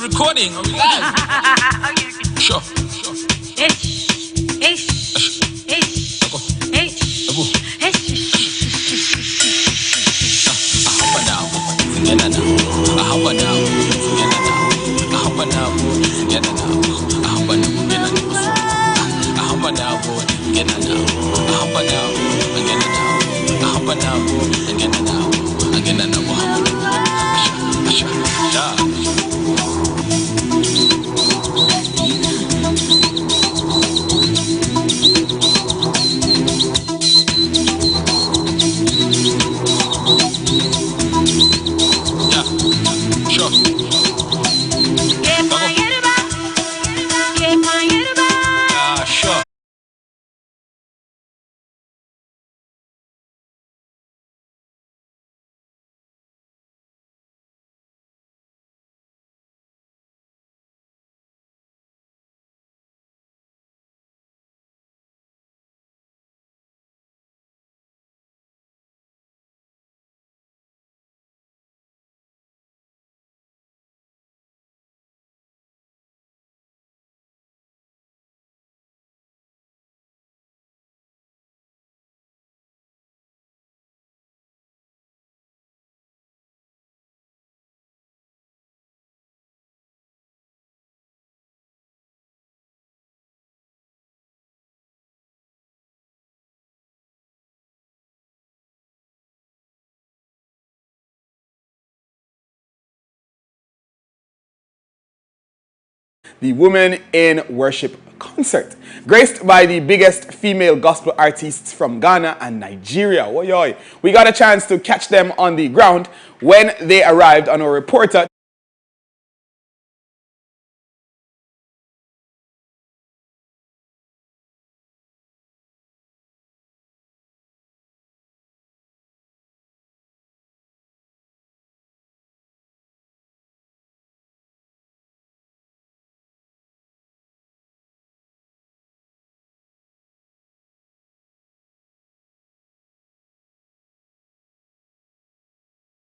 recording. Are we live? Sure. The Women in Worship concert, graced by the biggest female gospel artists from Ghana and Nigeria. Oy. We got a chance to catch them on the ground when they arrived on our reporter.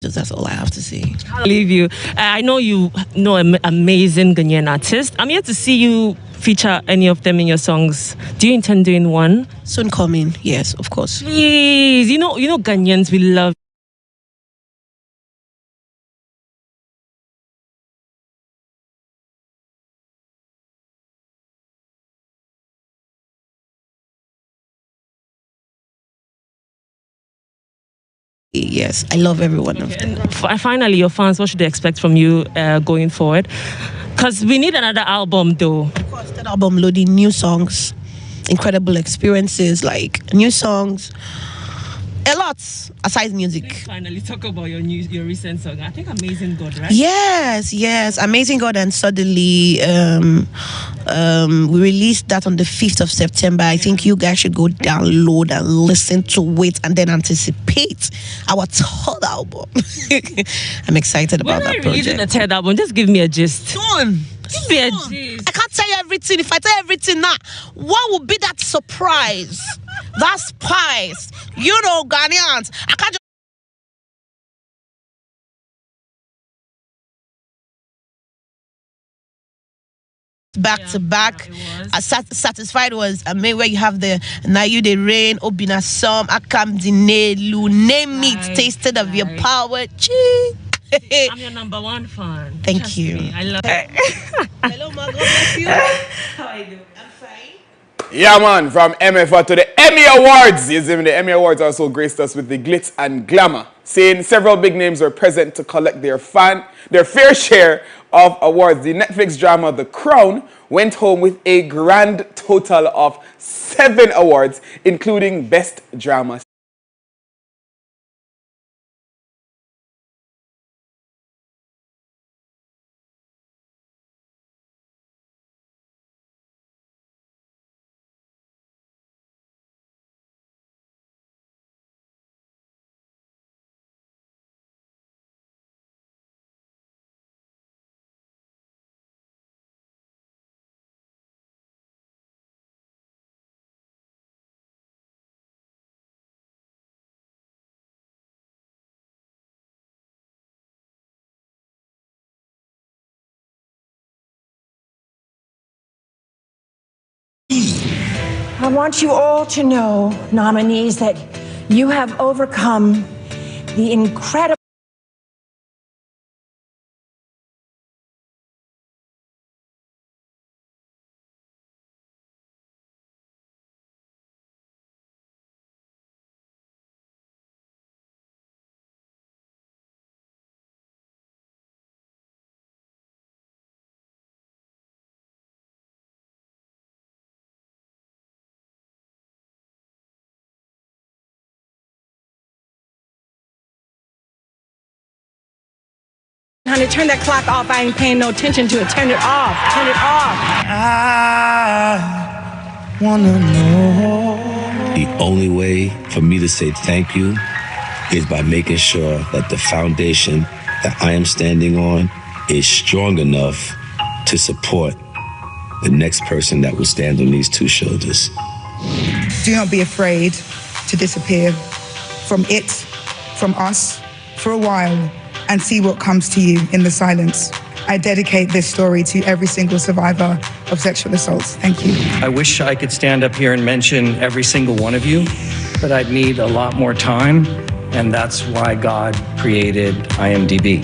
That's all I have to say. I'll leave you. I know you know an amazing Ghanaian artist. I'm here to see you feature any of them in your songs. Do you intend doing one? Soon coming, yes, of course. Please, you know Ghanaians, we love. Yes, I love every one of them. And finally, your fans, what should they expect from you going forward? Because we need another album, though. Of course, that album loading new songs, incredible experiences, like new songs, a lot aside music. Let's finally talk about your recent song. I think Amazing God, right? Yes, Amazing God, and suddenly we released that on the 5th of September. I think you guys should go download and listen to it and then anticipate our third album. I'm excited about that project. Releasing the third album, just give me a gist. Soon. Give me a gist. I can't tell you everything. If I tell you everything now, what will be that surprise? That spice. You know, Ghanaians. I can't just back to back. Satisfied was where you have the Now You the Rain, Obina Som, Akam Dinelu, name it, tasted of your power. I'm your number one fan. Thank Trust you. Me. I love it. Hello, my God, bless you. How are you doing? I'm fine. Yeah, man, from MFA to the Emmy Awards. Yes, the Emmy Awards also graced us with the glitz and glamour, saying several big names were present to collect their fair share of awards. The Netflix drama The Crown went home with a grand total of 7 awards, including Best Drama I want you all to know, nominees, that you have overcome the incredible Honey, turn that clock off. I ain't paying no attention to it. Turn it off. Turn it off. I wanna know. The only way for me to say thank you is by making sure that the foundation that I am standing on is strong enough to support the next person that will stand on these two shoulders. Do not be afraid to disappear from it, from us, for a while, and see what comes to you in the silence. I dedicate this story to every single survivor of sexual assaults. Thank you. I wish I could stand up here and mention every single one of you, but I'd need a lot more time, and that's why God created IMDb.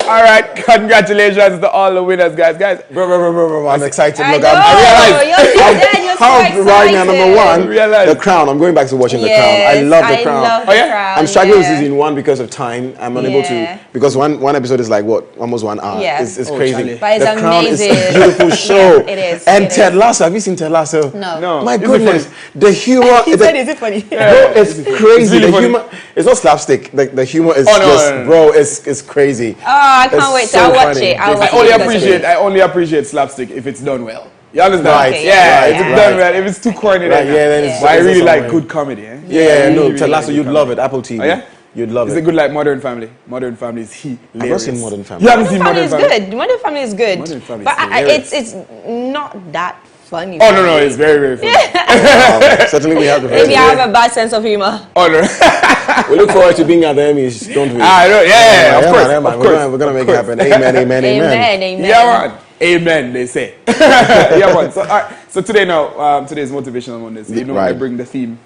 All right, congratulations to all the winners, guys. Bro, I'm excited. I Look, know. I realize You're how so right now, excited. number one, Realize. The Crown. I'm going back to watching The Crown. I love The Crown. Crown. I'm struggling with yeah. season 1 because of time. I'm unable Yeah. to, because one episode is like, what, almost 1 hour. Yeah. It's Oh, crazy. Charlie. But it's The Crown is amazing. a beautiful show. Yeah, it is. And It Ted is. Lasso, have you seen Ted Lasso? No. My Is it goodness, funny? the humor. He said, is it funny? Bro, it's crazy. really The funny. humor, it's not slapstick. The humor is Oh, no, just, no, no. bro, it's crazy. Oh, I can't It's wait. so I'll watch funny. it. I'll watch it. I only appreciate slapstick if it's done well. You understand? Right. Okay, Yeah, right, if it's right. done well. If it's too corny, Right, then yeah, then it's- But I it's really like somewhere. good comedy. Eh? Yeah, no, really Ted Lasso, like you'd good love comedy. it. Apple TV. Oh, yeah? You'd love Is it. it good like Modern Family? Modern Family is hilarious. I've not seen Modern Family. You haven't seen Modern Modern Family Family? is good. Modern Family is good. Modern Family is but hilarious. it's not that funny. Oh, no, it's very, very funny. Certainly we have the Maybe I first have a bad sense of humor. Oh, no. We look forward to being at the Emmys, don't we? I know, yeah, of course, man. of course. We're gonna make it course. happen. Amen, amen, amen. Amen. Yeah, man. Amen, they say. Yeah, man. So, all right. So today now, today's Motivational Monday. So, you know, I Right. bring the theme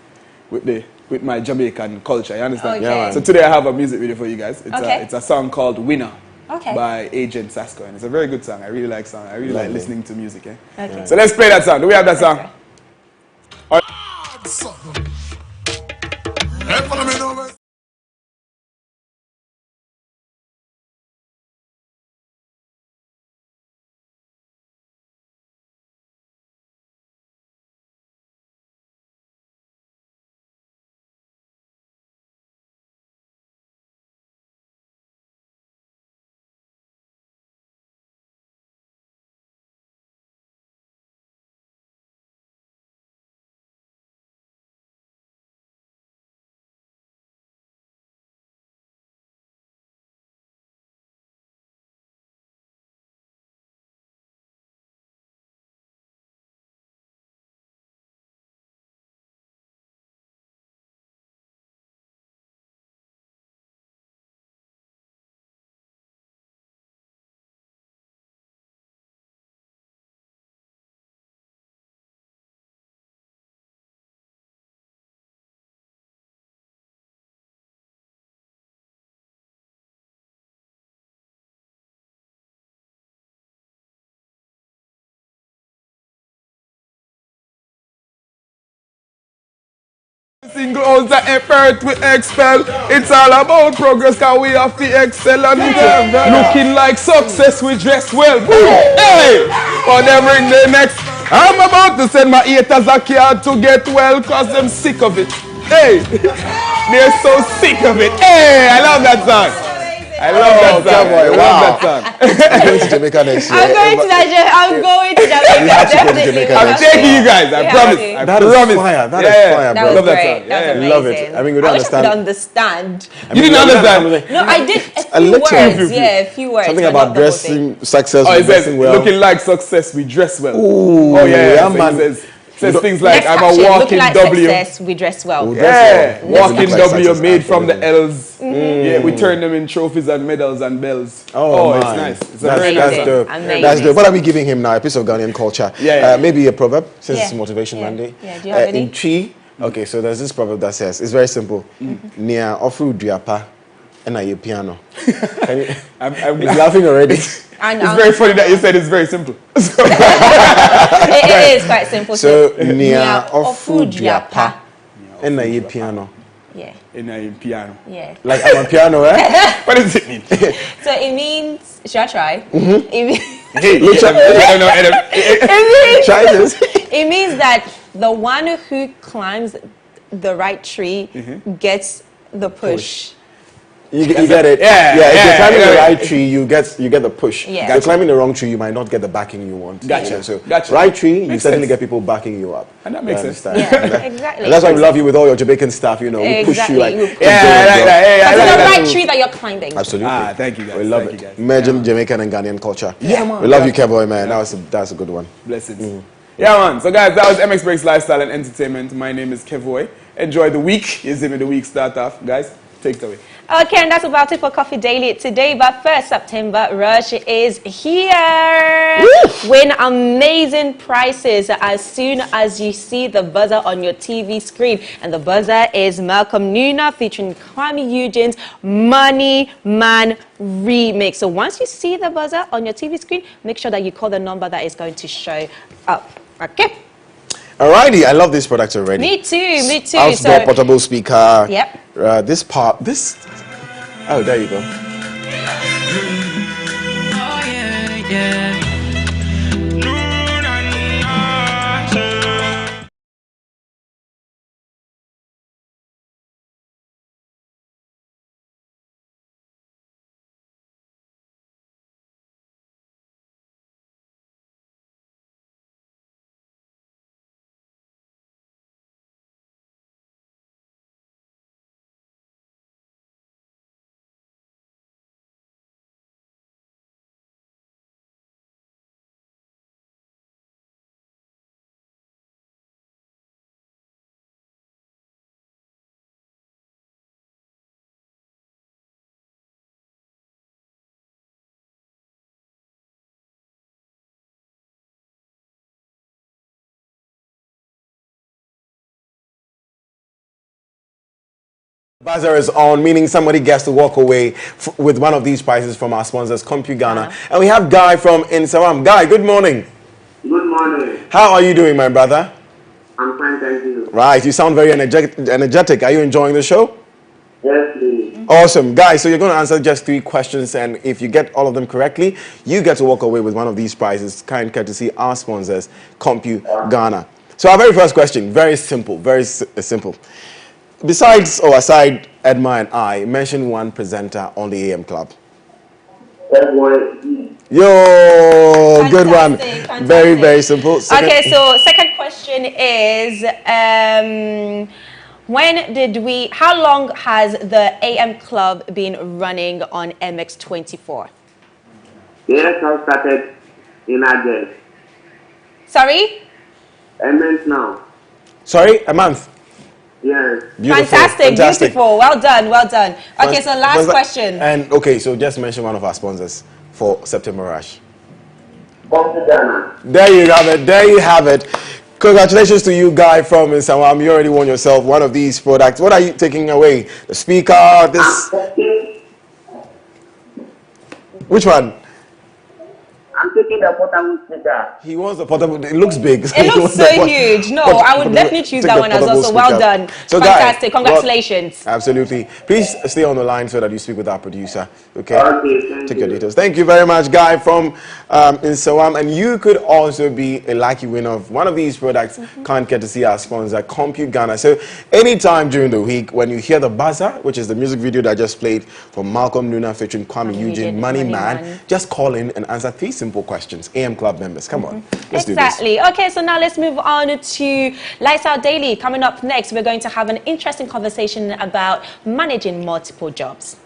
with my Jamaican culture. You understand? Okay. Yeah, man. So today I have a music video for you guys. Okay. It's a song called Winner. Okay. By Agent Sasko. And it's a very good song. I really like song. I really like listening to music. Eh? Okay. So let's play that song. Do we have that song? Okay. All right. Single out the effort we expel. It's all about progress, cause we have to excel and looking like success, we dress well. Hey! For them ring the next. I'm about to send my haters a card to get well, cause them sick of it. Hey! They're so sick of it. Hey! I love that song. I love that song. I love that song. I'm going to Jamaica next year. I'm going to Nigeria. I'm going to Jamaica. You have to go to Definitely. Jamaica I'm next taking you guys. I Yeah, promise. okay. I That is promise. fire. That is Yeah. fire, That bro. was Love that great. song. That was Yeah. amazing. Love it. I mean, we don't I wish I could understand. understand. You didn't understand? No, I did a A few little. words. Yeah, a few words. Something but about not the whole thing. dressing success, Oh, it says, dressing well. looking like success, we dress well. Ooh, Oh, yeah. yeah, So man. It says, Says things like, Next I'm caption, a looking walking like W. success, we dress well. Yeah, walking Like W success, made from the absolutely. L's. Yeah, we turn them in trophies and medals and bells. Oh, it's man. nice. It's a very nice That's one. dope. Amazing. That's dope. What are we giving him now? A piece of Ghanaian culture. Yeah. Maybe a proverb, since it's Yeah. Motivation Yeah. Monday. Yeah, do you have any? In Chi, okay, so there's this proverb that says, it's very simple. Nia ofu duapa ena ye piano. Can you- I'm He's laughing already. And, It's very funny that you said it's very simple. it is quite simple. So, Nia ofu duapa ena ye piano. Yeah, In a piano. yeah. Like I'm a piano, eh? What does it mean? So it means, should I try? It means, Hey, look at I don't know, Adam. Try this. it means that the one who climbs the right tree gets the push. You get it. Yeah, If you're yeah, climbing the yeah. right tree, you get the push. Yeah. If you're climbing the wrong tree, you might not get the backing you want. Gotcha. So Gotcha. right tree, you Makes certainly sense. get people backing you up. And that makes You sense. understand? Yeah, exactly. And that's why we love you with all your Jamaican stuff. You know, we push Exactly. you like. We- keep Yeah, going, I like bro. that. Hey, I It's like the that. right tree that you're climbing. Absolutely. Ah, thank you guys. We love Thank it. you guys. Imagine Jamaican and Ghanaian culture. Yeah, man. We love you, Kevoy, man. That's a good one. Blessings. Yeah, man. So, guys, that was MX Breaks Lifestyle and Entertainment. My name is Kevoy. Enjoy the week. You see me the week start off. Guys, take it away. Okay, and that's about it for Coffee Daily today. But first, September Rush is here. Win amazing prizes as soon as you see the buzzer on your TV screen. And the buzzer is Malcolm Nuna featuring Kwame Eugene's Money Man remix. So once you see the buzzer on your TV screen, make sure that you call the number that is going to show up. Okay? Alrighty, I love this product already. Me too. Outdoor portable speaker. Yep. This. Oh, there you go. Buzzer is on, meaning somebody gets to walk away with one of these prizes from our sponsors, CompuGhana. And we have Guy from Insawam. Guy, good morning. Good morning. How are you doing, my brother? I'm fine, thank you. Right, you sound very energetic. Are you enjoying the show? Yes, please. Awesome. Guys, so you're going to answer just 3 questions, and if you get all of them correctly, you get to walk away with one of these prizes, kind courtesy our sponsors, CompuGhana. So our very first question, very simple, very simple. Besides or aside Edma and I, mention one presenter on the AM Club. That one. Yo, good one. Fantastic. Very, very simple. Okay, so second question is, how long has the AM Club been running on MX24? Yes, I started in August. Sorry? A month now. Sorry, a month. Yes. Beautiful. Fantastic, beautiful. Well done, well done. Okay, so last Fantastic. question. And okay, so just mention one of our sponsors for September Rush. CompuGhana. There you have it. There you have it. Congratulations to you, Guy from Insawam. You already won yourself one of these products. What are you taking away? The speaker, this. Which one? I'm taking the portable speaker. He wants the portable. It looks big. It looks so huge. No, I would definitely choose that one as well. So well done. So Fantastic. Guy, Congratulations. Absolutely. Please stay on the line so that you speak with our producer. Okay. Okay, thank Take you. your details. Thank you very much, Guy from Insawam. And you could also be a lucky winner of one of these products. Can't get to see our sponsor, CompuGhana. So anytime during the week when you hear the buzzer, which is the music video that I just played from Malcolm Nuna featuring Kwame Eugene, Money Man, just call in and answer 3 simple questions. AM Club members, come on. Let's do this. Exactly. Okay, so now let's move on to Lights Out Daily. Coming up next, we're going to have an interesting conversation about managing multiple jobs.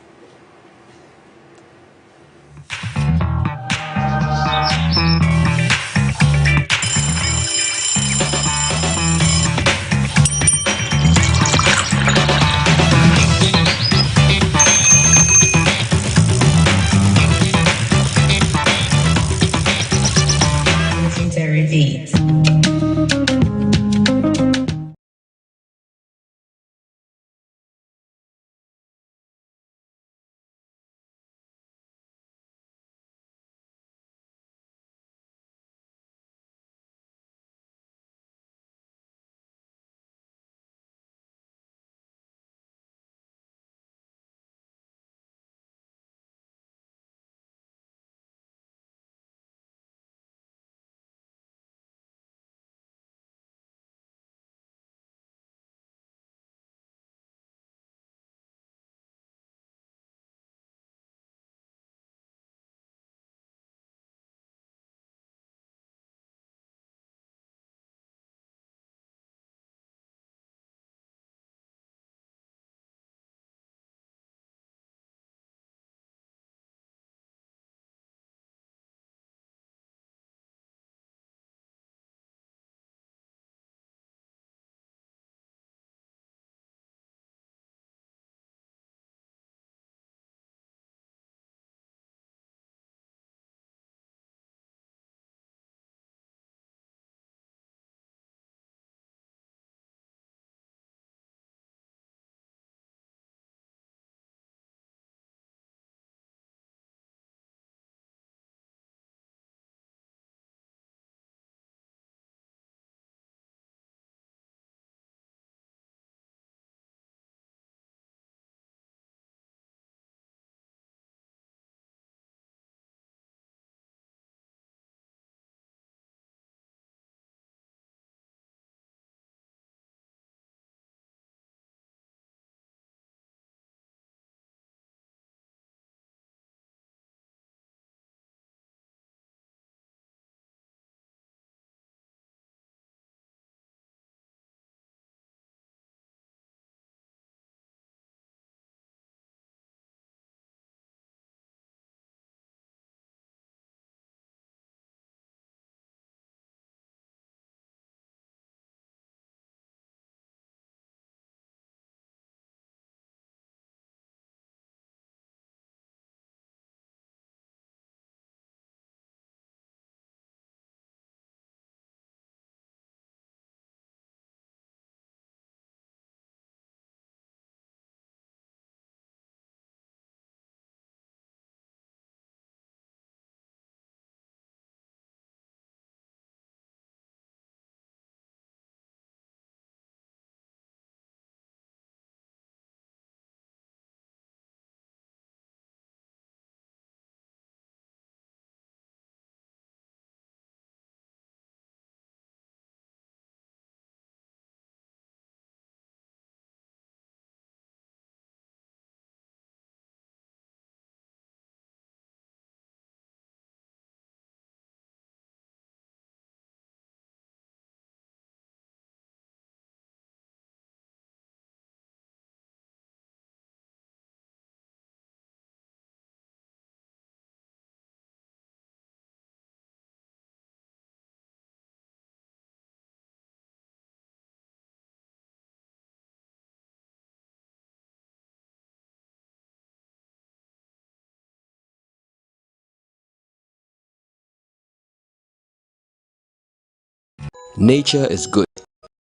Nature is good.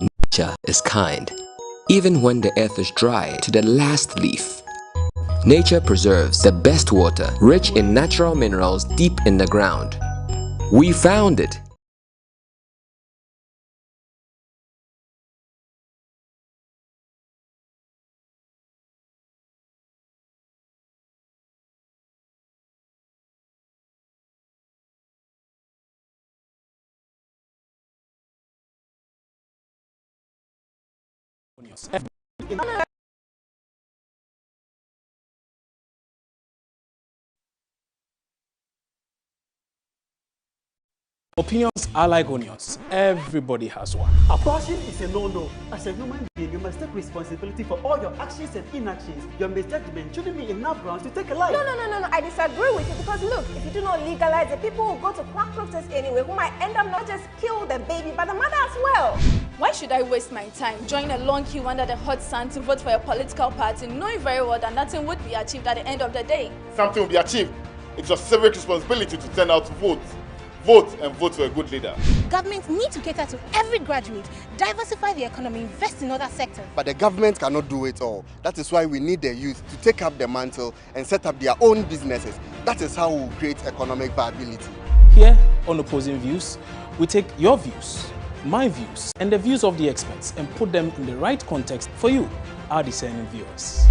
Nature is kind. Even when the earth is dry to the last leaf. Nature preserves the best water, rich in natural minerals deep in the ground. We found it. Opinions are like onions. Everybody has one. Abortion is a no-no. As a human being, you must take responsibility for all your actions and inactions. Your misjudgment shouldn't be enough grounds to take a life. No. I disagree with you because look, if you do not legalize it, people will go to crack protest anyway who might end up not just kill the baby, but the mother as well. Why should I waste my time joining a long queue under the hot sun to vote for a political party, knowing very well that nothing would be achieved at the end of the day? Something will be achieved. It's your civic responsibility to turn out to vote. Vote and vote for a good leader. Governments need to cater to every graduate, diversify the economy, invest in other sectors. But the government cannot do it all. That is why we need the youth to take up the mantle and set up their own businesses. That is how we will create economic viability. Here on Opposing Views, we take your views, my views, and the views of the experts and put them in the right context for you, our discerning viewers.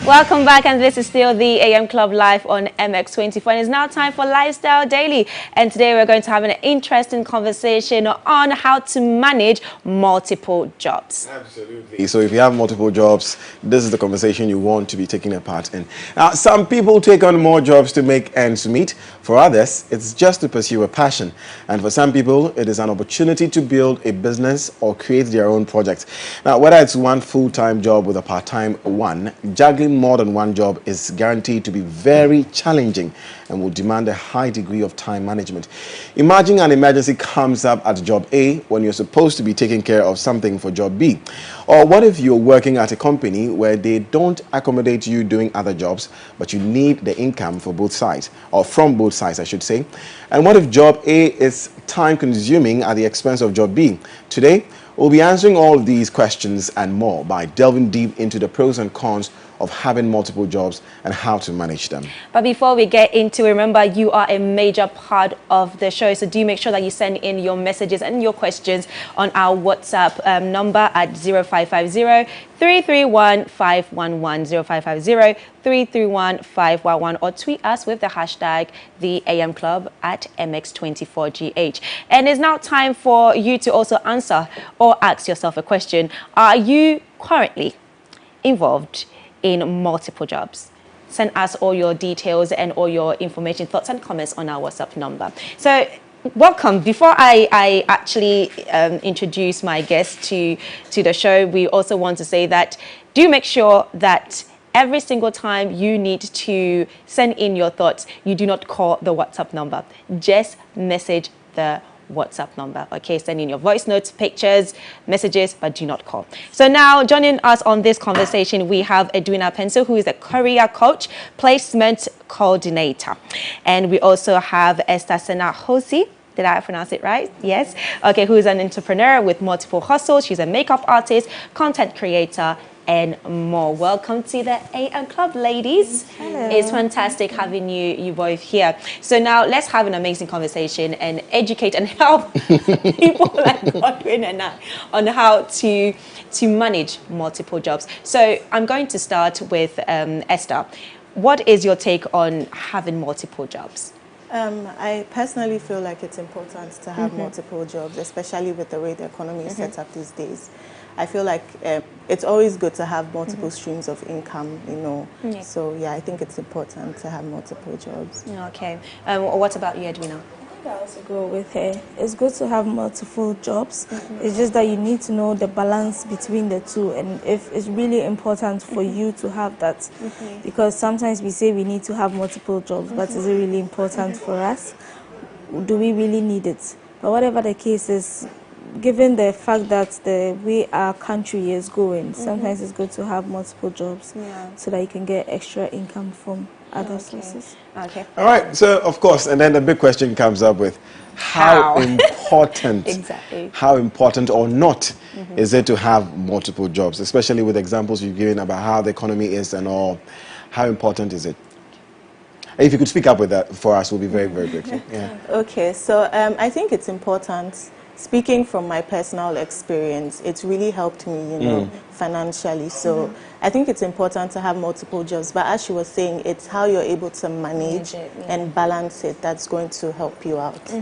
Welcome back, and this is still the AM Club Live on MX24, and it's now time for Lifestyle Daily. And today we're going to have an interesting conversation on how to manage multiple jobs. Absolutely. So if you have multiple jobs, this is the conversation you want to be taking a part in. Now, some people take on more jobs to make ends meet. For others, it's just to pursue a passion. And for some people, it is an opportunity to build a business or create their own project. Now, whether it's one full-time job with a part-time one, juggling more than one job is guaranteed to be very challenging and will demand a high degree of time management. Imagine an emergency comes up at job A when you're supposed to be taking care of something for job B. Or what if you're working at a company where they don't accommodate you doing other jobs, but you need the income for both sides, or from both sides, I should say. And what if job A is time consuming at the expense of job B? Today, we'll be answering all of these questions and more by delving deep into the pros and cons of having multiple jobs and how to manage them. But before we get into it, remember you are a major part of the show, so do make sure that you send in your messages and your questions on our WhatsApp number at 0550 331 511 0550 331 511, or tweet us with the hashtag the AM Club at MX24GH. And it's now time for you to also answer or ask yourself a question. Are you currently involved in multiple jobs? Send us all your details and all your information, thoughts and comments on our WhatsApp number. So welcome. Before I actually introduce my guest to the show, we also want to say that do make sure that every single time you need to send in your thoughts, you do not call the WhatsApp number. Just message the WhatsApp number. Okay, send in your voice notes, pictures, messages, but do not call. So now joining us on this conversation, we have Edwina Penso, who is a career coach, placement coordinator. And we also have Esther Sena Hosi. Did I pronounce it right? Yes. Okay, who is an entrepreneur with multiple hustles. She's a makeup artist, content creator, and more. Welcome to the AM Club, ladies. Hello. It's fantastic having you both here. So now let's have an amazing conversation and educate and help people like Godwin and I on how to manage multiple jobs. So I'm going to start with Esther. What is your take on having multiple jobs? I personally feel like it's important to have multiple jobs, especially with the way the economy is set up these days. I feel like it's always good to have multiple streams of income, you know. Yeah. So, yeah, I think it's important to have multiple jobs. Okay. What about you, Edwina? think I also go with her. It's good to have multiple jobs. It's just that you need to know the balance between the two, and if it's really important for you to have that. Because sometimes we say we need to have multiple jobs, but is it really important for us? Do we really need it? But whatever the case is, given the fact that the way our country is going, sometimes it's good to have multiple jobs so that you can get extra income from other sources. Okay. All right. So, of course, and then the big question comes up with how important, how important or not is it to have multiple jobs, especially with examples you've given about how the economy is and all. How important is it? If you could speak up with that for us, we'll be very, very grateful. Yeah. Okay. So, I think it's important. Speaking from my personal experience, it's really helped me, you know, financially. So I think it's important to have multiple jobs. But as she was saying, it's how you're able to manage and balance it that's going to help you out.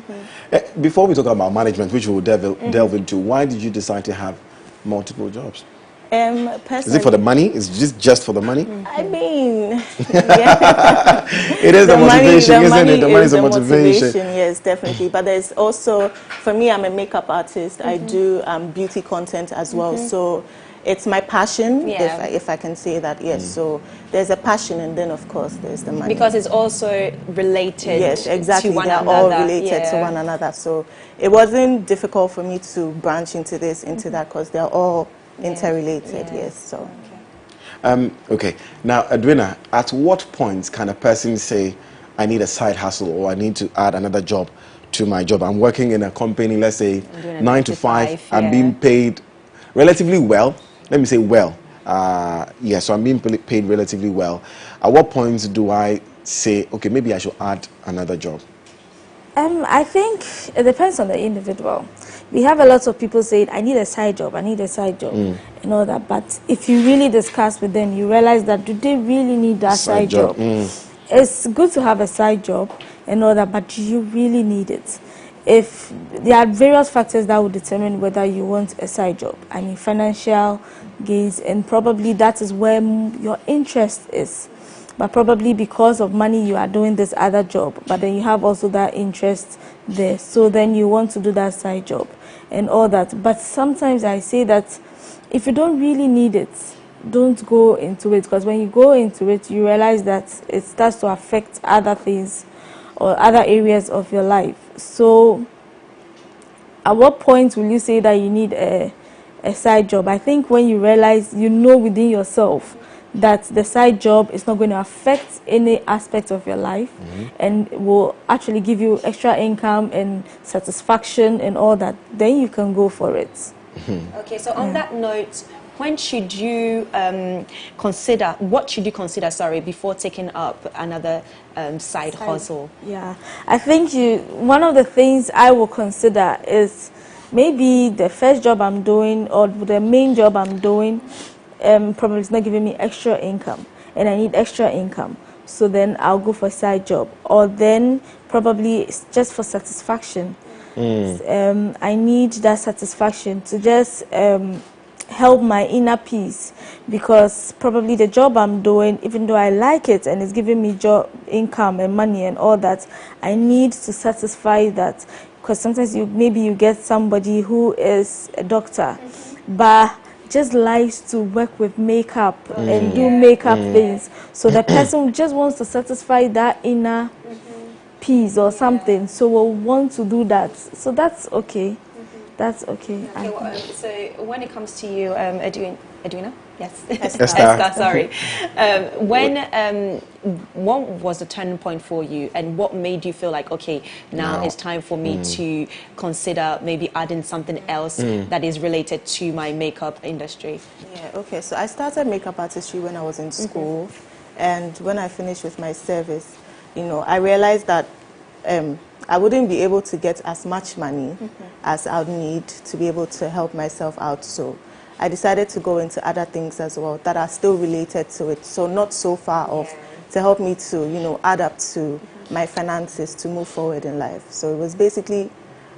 Before we talk about management, which we'll delve into, why did you decide to have multiple jobs? Is it for the money? Is it just for the money? I mean, it is the motivation, isn't it? The money is the motivation. Yes, definitely. But there's also, for me, I'm a makeup artist. I do beauty content as well. So it's my passion, if I can say that. Yes. So there's a passion, and then of course there's the money. Because it's also related. Yes, exactly. To one They're another. all related to one another. So it wasn't difficult for me to branch into this, into that, because they're all interrelated. Yes. So. Okay. Now, Edwina, at what point can a person say, I need a side hustle, or I need to add another job to my job? I'm working in a company, let's say 9 to 5. I'm being paid relatively well. Let me say well. So I'm being paid relatively well. At what point do I say, okay, maybe I should add another job? I think it depends on the individual. We have a lot of people saying, I need a side job, I need a side job, and all that. But if you really discuss with them, you realize that do they really need that side job? It's good to have a side job and all that, but do you really need it? If there are various factors that will determine whether you want a side job. I mean, financial gains, and probably that is where your interest is. But probably because of money, you are doing this other job, but then you have also that interest there. So then you want to do that side job and all that. But sometimes I say that if you don't really need it, don't go into it, because when you go into it, you realize that it starts to affect other things or other areas of your life. So at what point will you say that you need a side job? I think when you realize, you know within yourself that the side job is not going to affect any aspect of your life and will actually give you extra income and satisfaction and all that, then you can go for it. Okay, so on that note, when should you consider, what should you consider, before taking up another side hustle? Yeah, I think one of the things I will consider is maybe the first job I'm doing or the main job I'm doing probably it's not giving me extra income, and I need extra income. So then I'll go for a side job, or then probably it's just for satisfaction. I need that satisfaction to just help my inner peace, because probably the job I'm doing, even though I like it and it's giving me job income and money and all that, I need to satisfy that. Because sometimes maybe you get somebody who is a doctor, but just likes to work with makeup and do makeup things. So the person just wants to satisfy that inner peace or something. So we'll want to do that. So that's okay. That's okay. So when it comes to you, Edwina? Yes. Esther, sorry. What was the turning point for you, and what made you feel like, okay, now it's time for me to consider maybe adding something else that is related to my makeup industry? Yeah, okay. So I started makeup artistry when I was in school, and when I finished with my service, I realized that I wouldn't be able to get as much money as I would need to be able to help myself out. So I decided to go into other things as well that are still related to it, so not so far off, to help me to, add up to my finances to move forward in life. So it was basically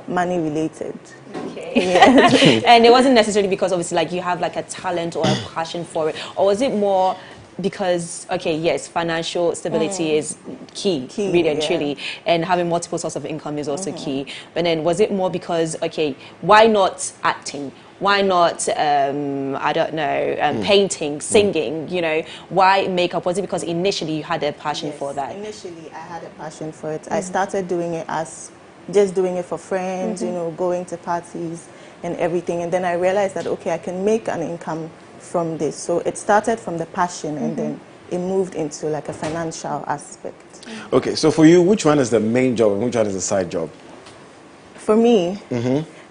money related. Okay. And it wasn't necessarily because obviously like you have like a talent or a passion for it, or was it more because, okay, yes, financial stability is key, really and truly, and having multiple sources of income is also key. But then was it more because, okay, why not acting? Why not, I don't know, painting, singing, you know? Why makeup? Was it because initially you had a passion for that? Initially, I had a passion for it. I started doing it as just doing it for friends, you know, going to parties and everything. And then I realized that, okay, I can make an income from this. So it started from the passion and then it moved into like a financial aspect. Okay, so for you, which one is the main job and which one is the side job? For me,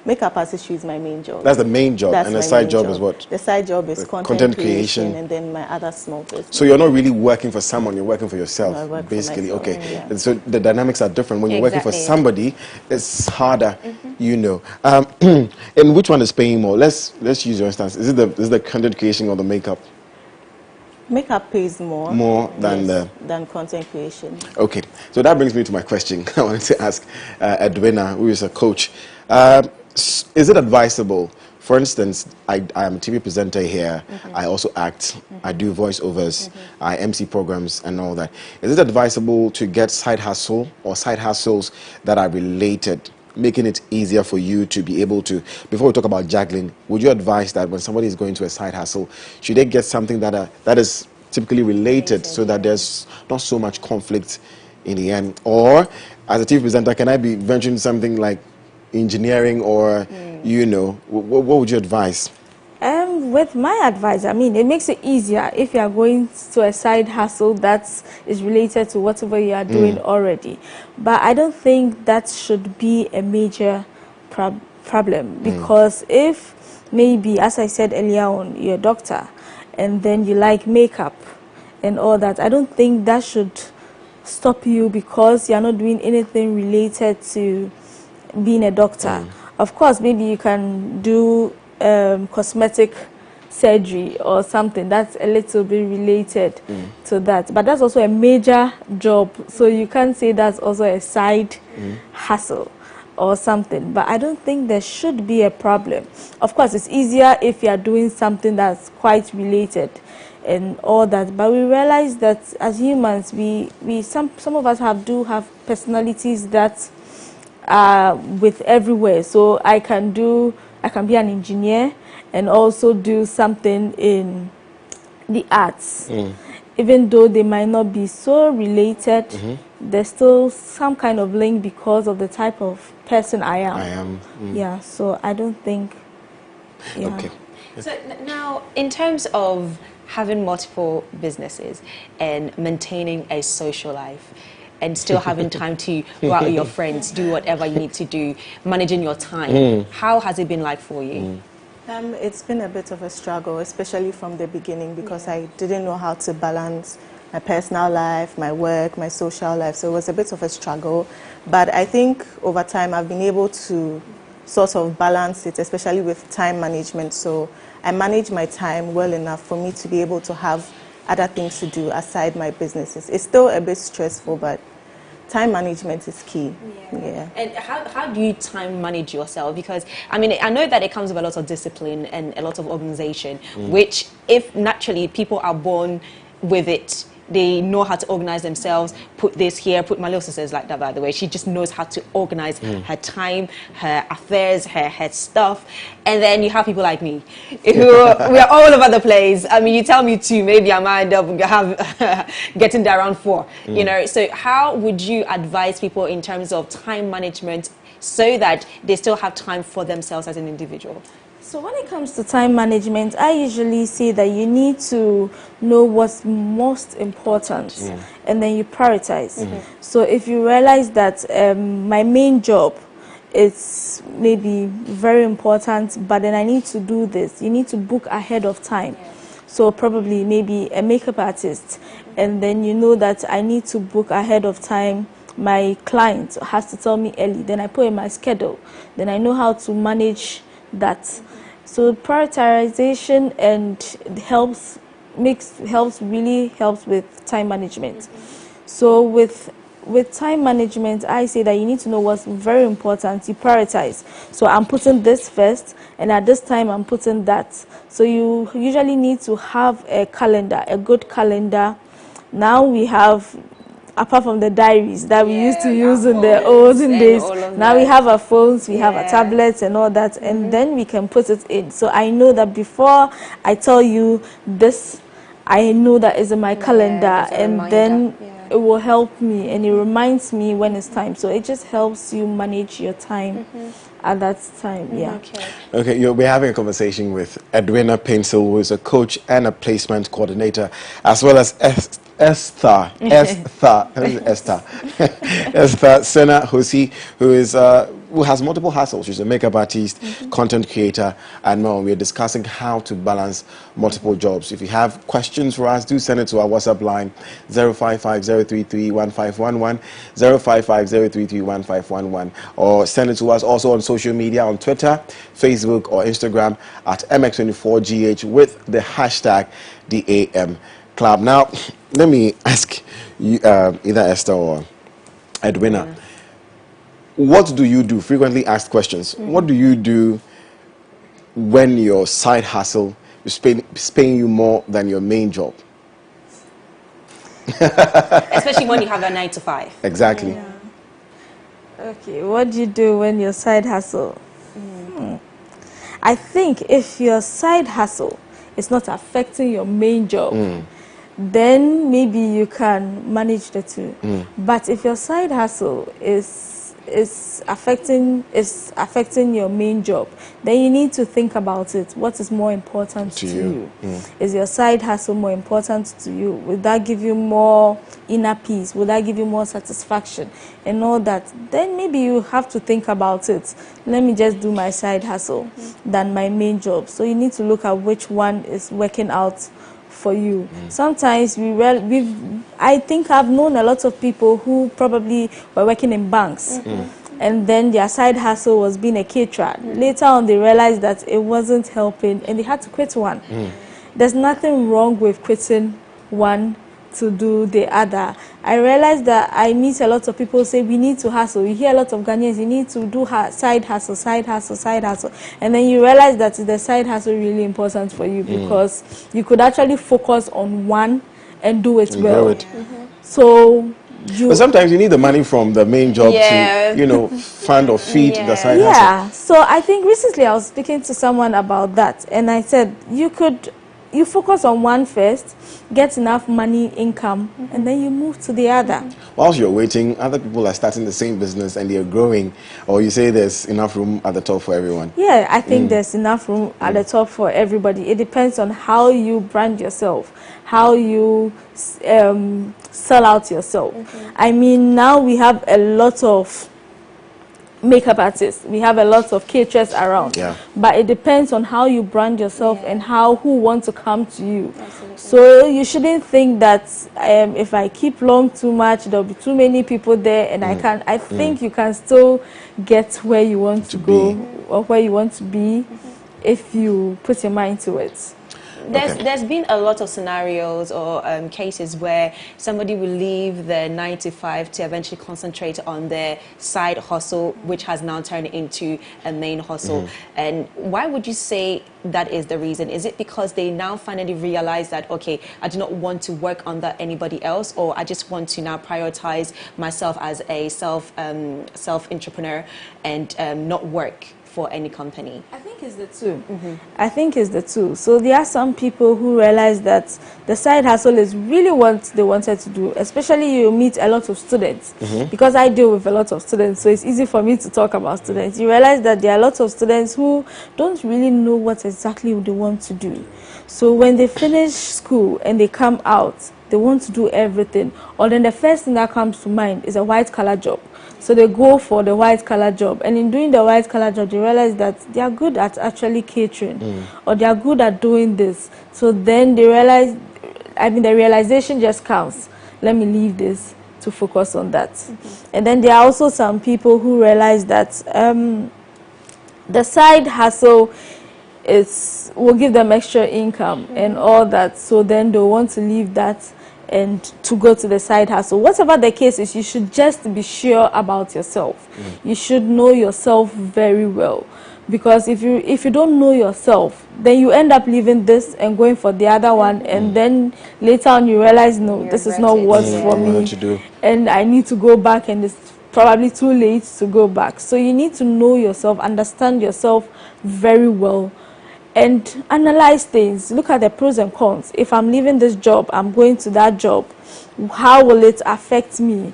makeup artistry is my main job. That's the main job, That's and the my side main job is what? The side job is content creation and then my other small business. So you're not really working for someone, you're working for yourself, No, I work for basically. myself, Okay, yeah. and so the dynamics are different. When you're working for somebody, it's harder, you know. And which one is paying more? Let's use your instance. Is it the content creation or the makeup? Makeup pays more. More than than content creation. Okay, so that brings me to my question. I wanted to ask Edwina, who is a coach. Is it advisable? For instance, I am a TV presenter here. I also act. I do voiceovers. I MC programs and all that. Is it advisable to get side hustle or side hustles that are related, making it easier for you to be able to, before we talk about juggling, would you advise that when somebody is going to a side hustle, should they get something that is typically related so that there's not so much conflict in the end? Or as a TV presenter, can I be venturing something like engineering or, you know, what would you advise? With my advice, I mean, it makes it easier if you are going to a side hustle that is related to whatever you are doing already. But I don't think that should be a major problem because if maybe, as I said earlier on, you're a doctor and then you like makeup and all that, I don't think that should stop you because you're not doing anything related to being a doctor. Of course, maybe you can do cosmetic surgery or something that's a little bit related to that, but that's also a major job, so you can't say that's also a side hustle or something. But I don't think there should be a problem. Of course, it's easier if you are doing something that's quite related and all that, but we realize that as humans, some of us do have personalities that with everywhere. So I can be an engineer and also do something in the arts. Even though they might not be so related, there's still some kind of link because of the type of person I am. Yeah, so I don't think. Yeah. Okay. So now, in terms of having multiple businesses and maintaining a social life, and still having time to go out with your friends, do whatever you need to do, managing your time. How has it been like for you? It's been a bit of a struggle, especially from the beginning, because I didn't know how to balance my personal life, my work, my social life. So it was a bit of a struggle. But I think over time I've been able to sort of balance it, especially with time management. So I manage my time well enough for me to be able to have other things to do aside my businesses. It's still a bit stressful, but time management is key. And how do you time manage yourself? Because, I mean, I know that it comes with a lot of discipline and a lot of organization, which if naturally people are born with it, they know how to organize themselves, put this here, put my little sister's like that, by the way. She just knows how to organize her time, her affairs, her stuff. And then you have people like me, who we are all over the place. I mean, you tell me two, maybe I might end up getting there around 4, you know. So how would you advise people in terms of time management so that they still have time for themselves as an individual? So when it comes to time management, I usually say that you need to know what's most important and then you prioritize. So if you realize that my main job is maybe very important, but then I need to do this, you need to book ahead of time. So probably maybe a makeup artist, and then you know that I need to book ahead of time. My client has to tell me early, then I put in my schedule, then I know how to manage that. So prioritization really helps with time management. So with with time management, I say that you need to know what's very important. You prioritize. So I'm putting this first, and at this time I'm putting that. So you usually need to have a calendar, a good calendar. Now we have, apart from the diaries that we used to use in the olden days, now we have our phones, we have our tablets and all that, and then we can put it in. So I know that before I tell you this, I know that is in my calendar, and then it will help me, and it reminds me when it's time. So it just helps you manage your time at that time. Okay, we're having a conversation with Edwina Pencil, who is a coach and a placement coordinator, as well as Esther Sena Hosi, who is who has multiple hustles. She's a makeup artist, content creator, and more. We're discussing how to balance multiple jobs. If you have questions for us, do send it to our WhatsApp line 055-033-1511, 055-033-1511, or send it to us also on social media, on Twitter, Facebook, or Instagram at MX24GH with the hashtag DAM Club. Now, let me ask you, either Esther or Edwina, what do you do? Frequently asked questions. What do you do when your side hustle is paying you more than your main job? Especially when you have a 9-to-5. Exactly. Okay, what do you do when your side hustle? I think if your side hustle is not affecting your main job, then maybe you can manage the two. But if your side hustle is affecting your main job, then you need to think about it. What is more important to you? Is your side hustle more important to you? Will that give you more inner peace? Will that give you more satisfaction and all that? Then maybe you have to think about it. Let me just do my side hustle than my main job. So you need to look at which one is working out for you. Sometimes I think I've known a lot of people who probably were working in banks, and then their side hustle was being a caterer. Later on, they realized that it wasn't helping, and they had to quit one. There's nothing wrong with quitting one to do the other. I realized that I meet a lot of people say we need to hustle. You hear a lot of Ghanaians, you need to do side hustle, side hustle, side hustle. And then you realize that the side hustle really important for you because you could actually focus on one and do it well. So but sometimes you need the money from the main job to, fund or feed the side hustle. So I think recently I was speaking to someone about that, and I said you focus on one first, get enough money, income, and then you move to the other. Whilst you're waiting, other people are starting the same business and they're growing, or you say there's enough room at the top for everyone? Yeah, I think there's enough room at the top for everybody. It depends on how you brand yourself, how you sell out yourself. I mean, now we have a lot of makeup artists, we have a lot of caterers around, but it depends on how you brand yourself and who want to come to you. So you shouldn't think that if I keep long too much, there'll be too many people there, and I think you can still get where you want to go or where you want to be if you put your mind to it. There's been a lot of scenarios or cases where somebody will leave their 9-to-5 to eventually concentrate on their side hustle, which has now turned into a main hustle. And why would you say that is the reason? Is it because they now finally realize that, okay, I do not want to work under anybody else, or I just want to now prioritize myself as a self-entrepreneur and not work for any company? I think it's the two. I think it's the two. So there are some people who realize that the side hustle is really what they wanted to do. Especially you meet a lot of students, because I deal with a lot of students, so it's easy for me to talk about students. You realize that there are lots of students who don't really know what exactly they want to do. So when they finish school and they come out, they want to do everything, or then the first thing that comes to mind is a white collar job. So they go for the white collar job, and in doing the white collar job, they realize that they are good at actually catering, or they are good at doing this. So then they realize, the realization just comes, let me leave this to focus on that. And then there are also some people who realize that the side hustle will give them extra income and all that. So then they want to leave that and to go to the side hustle. Whatever the case is, you should just be sure about yourself. You should know yourself very well. Because if you don't know yourself, then you end up leaving this and going for the other one, and then later on you realize, no, this is not what's for me, and I need to go back, and it's probably too late to go back. So you need to know yourself, understand yourself very well, and analyze things. Look at the pros and cons. If I'm leaving this job, I'm going to that job, how will it affect me?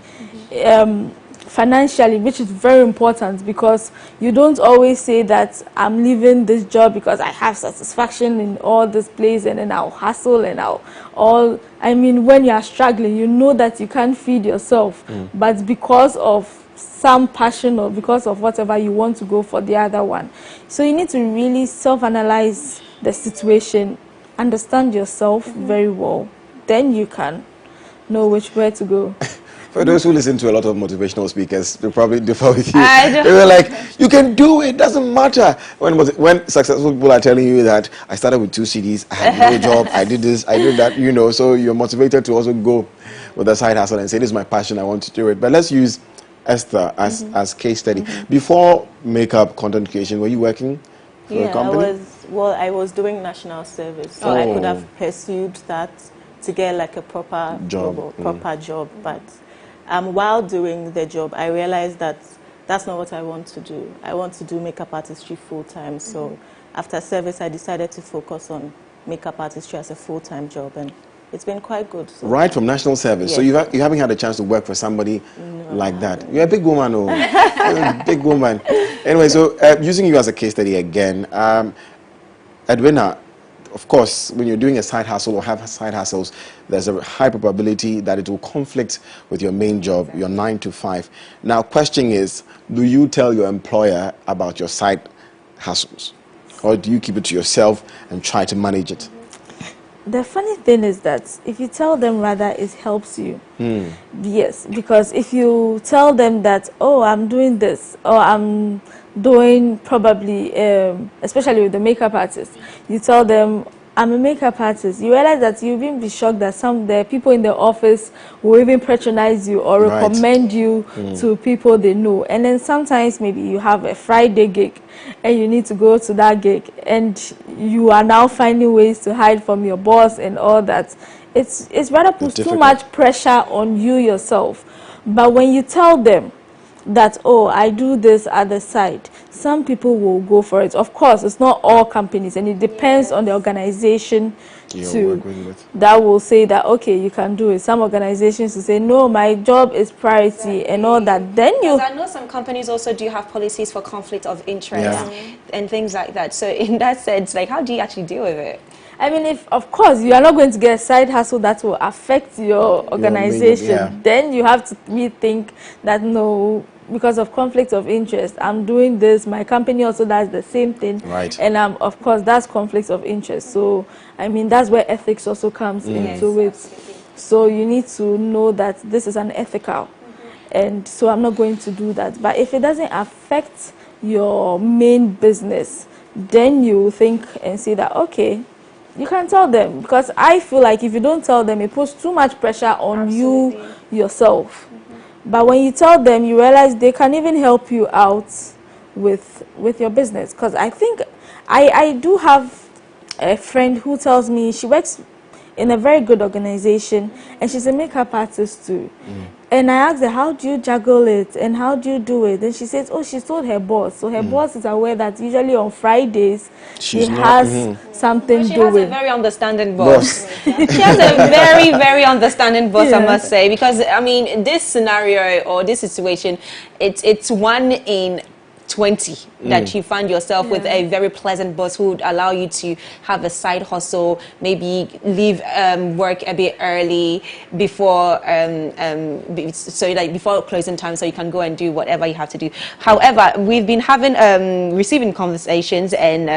Financially, which is very important, because you don't always say that I'm leaving this job because I have satisfaction in all this place and then I'll hustle and I mean, when you are struggling, you know that you can't feed yourself, but because of some passion or because of whatever, you want to go for the other one. So you need to really self-analyze the situation, understand yourself very well, then you can know which way to go. For those who listen to a lot of motivational speakers, they probably differ with you. They were like, you can do it, doesn't matter. When successful people are telling you that I started with 2 CDs, I had no job, I did this, I did that, you know, so you're motivated to also go with a side hustle and say, this is my passion, I want to do it. But let's use Esther as case study. Before makeup content creation, were you working for a company? I was doing national service, so I could have pursued that to get like a proper job, but while doing the job, I realized that that's not what I want to do. I want to do makeup artistry full-time. So after service, I decided to focus on makeup artistry as a full-time job, and it's been quite good. So. Right from national service. Yes. So you haven't had a chance to work for somebody like that. You're a big woman, You're a big woman. Anyway, so using you as a case study again, Edwina, of course, when you're doing a side hustle or have side hustles, there's a high probability that it will conflict with your main job, your 9 to 5. Now, question is, do you tell your employer about your side hustles? Or do you keep it to yourself and try to manage it? The funny thing is that if you tell them, rather, it helps you. Yes, because if you tell them that, oh, I'm doing this, or I'm doing probably, especially with the makeup artist, you tell them, I'm a makeup artist, you realize that you'll even be shocked that the people in the office will even patronize you or recommend you to people they know. And then sometimes maybe you have a Friday gig and you need to go to that gig, and you are now finding ways to hide from your boss and all that. It's rather puts too much pressure on you yourself. But when you tell them that, oh, I do this at the side, some people will go for it. Of course, it's not all companies, and it depends on the organization that will say that, okay, you can do it. Some organizations will say, no, my job is priority and all that. Then I know some companies also do have policies for conflict of interest and things like that. So in that sense, like, how do you actually deal with it? I mean, if, of course, you are not going to get a side hustle that will affect your organization, then you have to rethink that, no, because of conflict of interest, I'm doing this, my company also does the same thing, and of course, that's conflict of interest. So, I mean, that's where ethics also comes into it. So you need to know that this is unethical, and so I'm not going to do that. But if it doesn't affect your main business, then you think and say that, okay, you can tell them, because I feel like if you don't tell them, it puts too much pressure on you yourself. But when you tell them, you realize they can even help you out with your business. Because I think I do have a friend who tells me she works in a very good organization, and she's a makeup artist too. And I asked her, how do you juggle it and how do you do it? And she says, oh, she told her boss. So her boss is aware that usually on Fridays she has something doing. She has a very understanding boss. She has a very, very understanding boss, I must say. Because, I mean, this scenario or this situation, it's 1 in 20 that you find yourself with a very pleasant boss who would allow you to have a side hustle, maybe leave work a bit early before before closing time, so you can go and do whatever you have to do. However, we've been receiving conversations and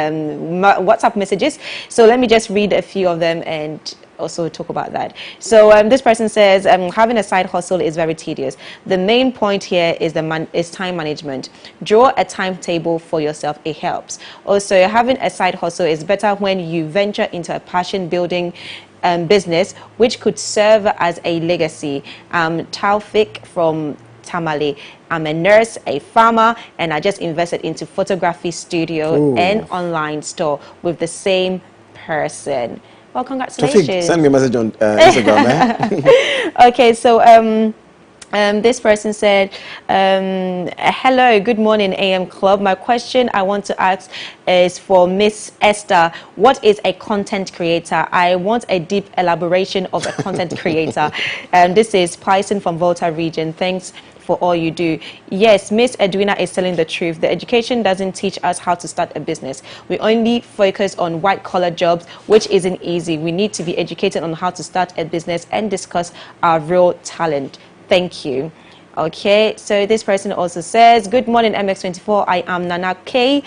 WhatsApp messages, so let me just read a few of them and also talk about that. So this person says, having a side hustle is very tedious. The main point here is time management. Draw a timetable for yourself. It helps. Also, having a side hustle is better when you venture into a passion building business which could serve as a legacy. Taufik from Tamale. I'm a nurse, a farmer, and I just invested into photography studio and online store with the same person. Well, congratulations. Taufik, send me a message on Instagram. Okay, so this person said, hello, good morning, AM Club. My question I want to ask is for Miss Esther. What is a content creator? I want a deep elaboration of a content creator. This is Python from Volta region. Thanks for all you do. Yes, Miss Edwina is telling the truth. The education doesn't teach us how to start a business. We only focus on white-collar jobs, which isn't easy. We need to be educated on how to start a business and discuss our real talent. Thank you. Okay, so this person also says, good morning, MX24. I am Nana K.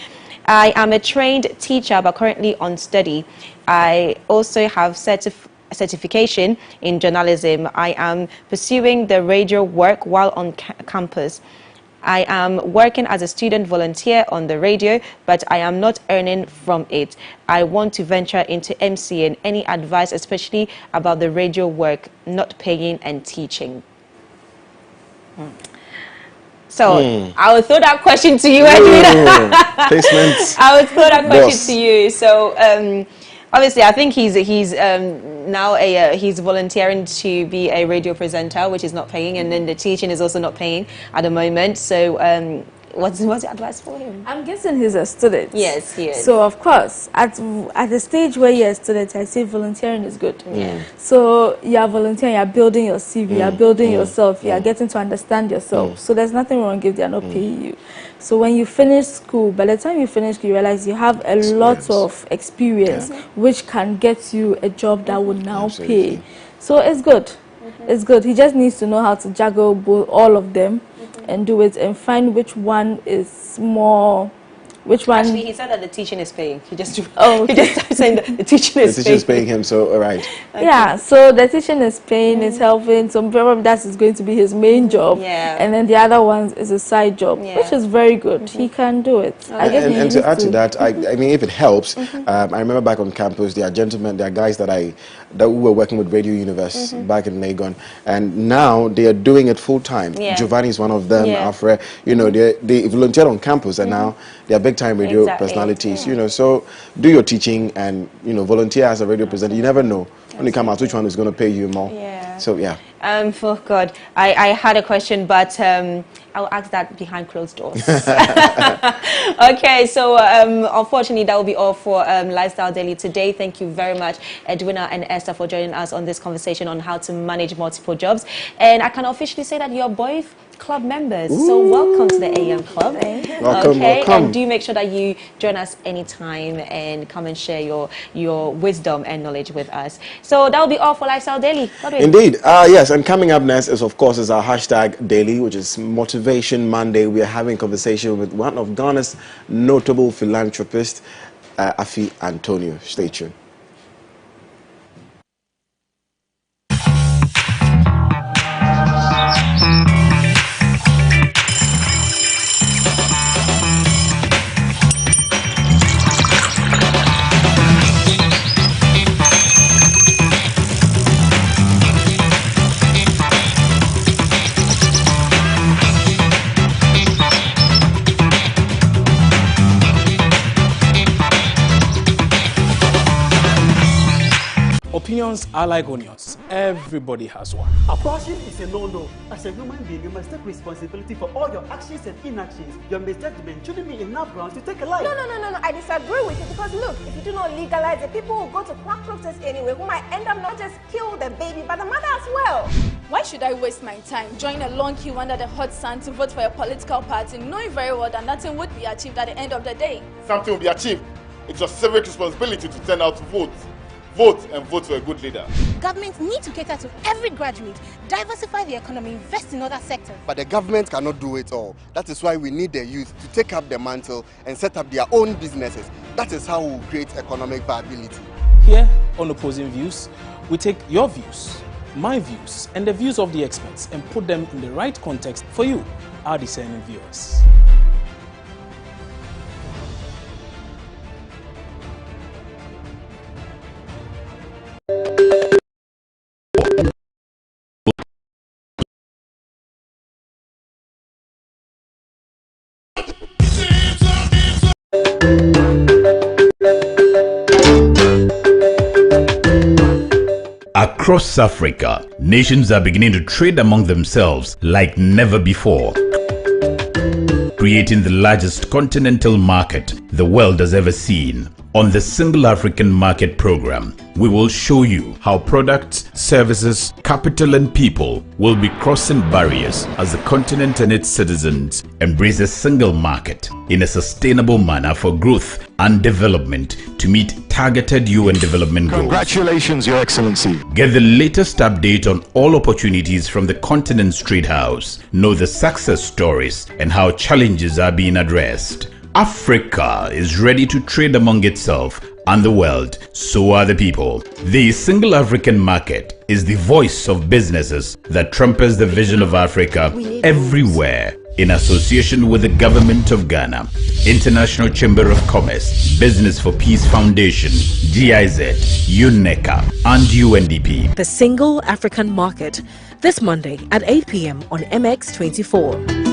I am a trained teacher, but currently on study. I also have certification in journalism. I am pursuing the radio work while on campus. I am working as a student volunteer on the radio, but I am not earning from it. I want to venture into MCing. Any advice, especially about the radio work, not paying and teaching? So I will throw that question to you, Edwina. Placements. I will throw that question to you. So obviously, I think he's now he's volunteering to be a radio presenter, which is not paying, and then the teaching is also not paying at the moment. So what's your advice for him? I'm guessing he's a student. Yes, he is. So of course, at the stage where you're a student, I say volunteering is good. Yeah. So you're volunteering, you're building your CV, you're building yourself, you're getting to understand yourself. So there's nothing wrong if they're not paying you. So when you finish school, by the time you finish school, you realize you have a lot of experience, which can get you a job that will now pay. So it's good. It's good. He just needs to know how to juggle all of them and do it and find which one is more. Which one? Actually, he said that the teaching is paying. He just he just started saying that the teaching is paying. The teacher is paying him, so all right. Okay. Yeah, so the teaching is paying, it's helping. So probably that is going to be his main job. Yeah. And then the other one is a side job, which is very good. He can do it. I guess And to add to that, I mean, if it helps, I remember back on campus, there are gentlemen, there are guys that were working with Radio Universe back in Legon, and now they are doing it full time. Giovanni is one of them. Alfred, you know, they volunteer on campus, and now they are big time radio personalities. You know, so do your teaching and volunteer as a radio presenter. You never know when you come out which one is going to pay you more. So yeah. For God, I had a question, but I'll ask that behind closed doors. Okay, so unfortunately, that will be all for Lifestyle Daily today. Thank you very much, Edwina and Esther, for joining us on this conversation on how to manage multiple jobs. And I can officially say that you're both club members. So welcome to the AM Club. Welcome. And do make sure that you join us anytime and come and share your wisdom and knowledge with us. So that will be all for Lifestyle Daily. Godwin. Indeed. Yes, and coming up next is, of course, our hashtag daily, which is Motivation Monday. We are having a conversation with one of Ghana's notable philanthropists, Afi Antonio. Stay tuned. Opinions are like onions. Everybody has one. Abortion is a no-no. As a human being, you must take responsibility for all your actions and inactions. Your misjudgment shouldn't be enough grounds to take a life. No. I disagree with you because look, if you do not legalize it, people will go to quack doctors anyway who might end up not just kill the baby, but the mother as well. Why should I waste my time joining a long queue under the hot sun to vote for a political party, knowing very well that nothing would be achieved at the end of the day? Something will be achieved. It's your civic responsibility to turn out to vote. Vote and vote for a good leader. Governments need to cater to every graduate, diversify the economy, invest in other sectors. But the government cannot do it all. That is why we need the youth to take up the mantle and set up their own businesses. That is how we will create economic viability. Here on Opposing Views, we take your views, my views, and the views of the experts and put them in the right context for you, our discerning viewers. Across Africa, nations are beginning to trade among themselves like never before, creating the largest continental market the world has ever seen. On the Single African Market Program, we will show you how products, services, capital and people will be crossing barriers as the continent and its citizens embrace a single market in a sustainable manner for growth and development to meet targeted UN development goals. Congratulations, Your Excellency. Get the latest update on all opportunities from the Continent's Trade House. Know the success stories and how challenges are being addressed. Africa is ready to trade among itself and the world, so are the people. The Single African Market is the voice of businesses that trumpets the vision of Africa everywhere, in association with the Government of Ghana, International Chamber of Commerce, Business for Peace Foundation, GIZ, UNECA, and UNDP. The Single African Market, this Monday at 8 p.m. on MX24.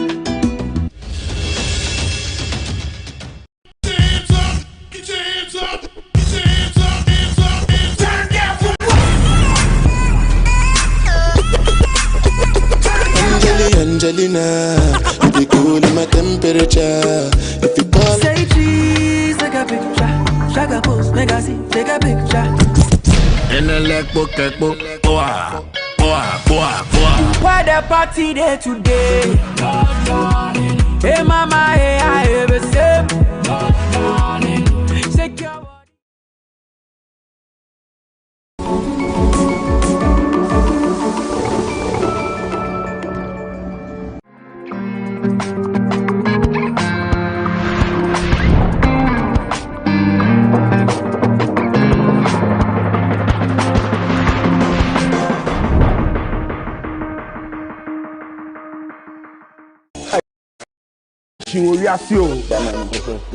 Angelina, you be cool in my temperature. If you call, say cheese, take a picture. Shaka post, make a see, take a picture. in a leg book, boah, boah, boah, boah. Why the party there today? Hey mama, hey I ever say. Shake your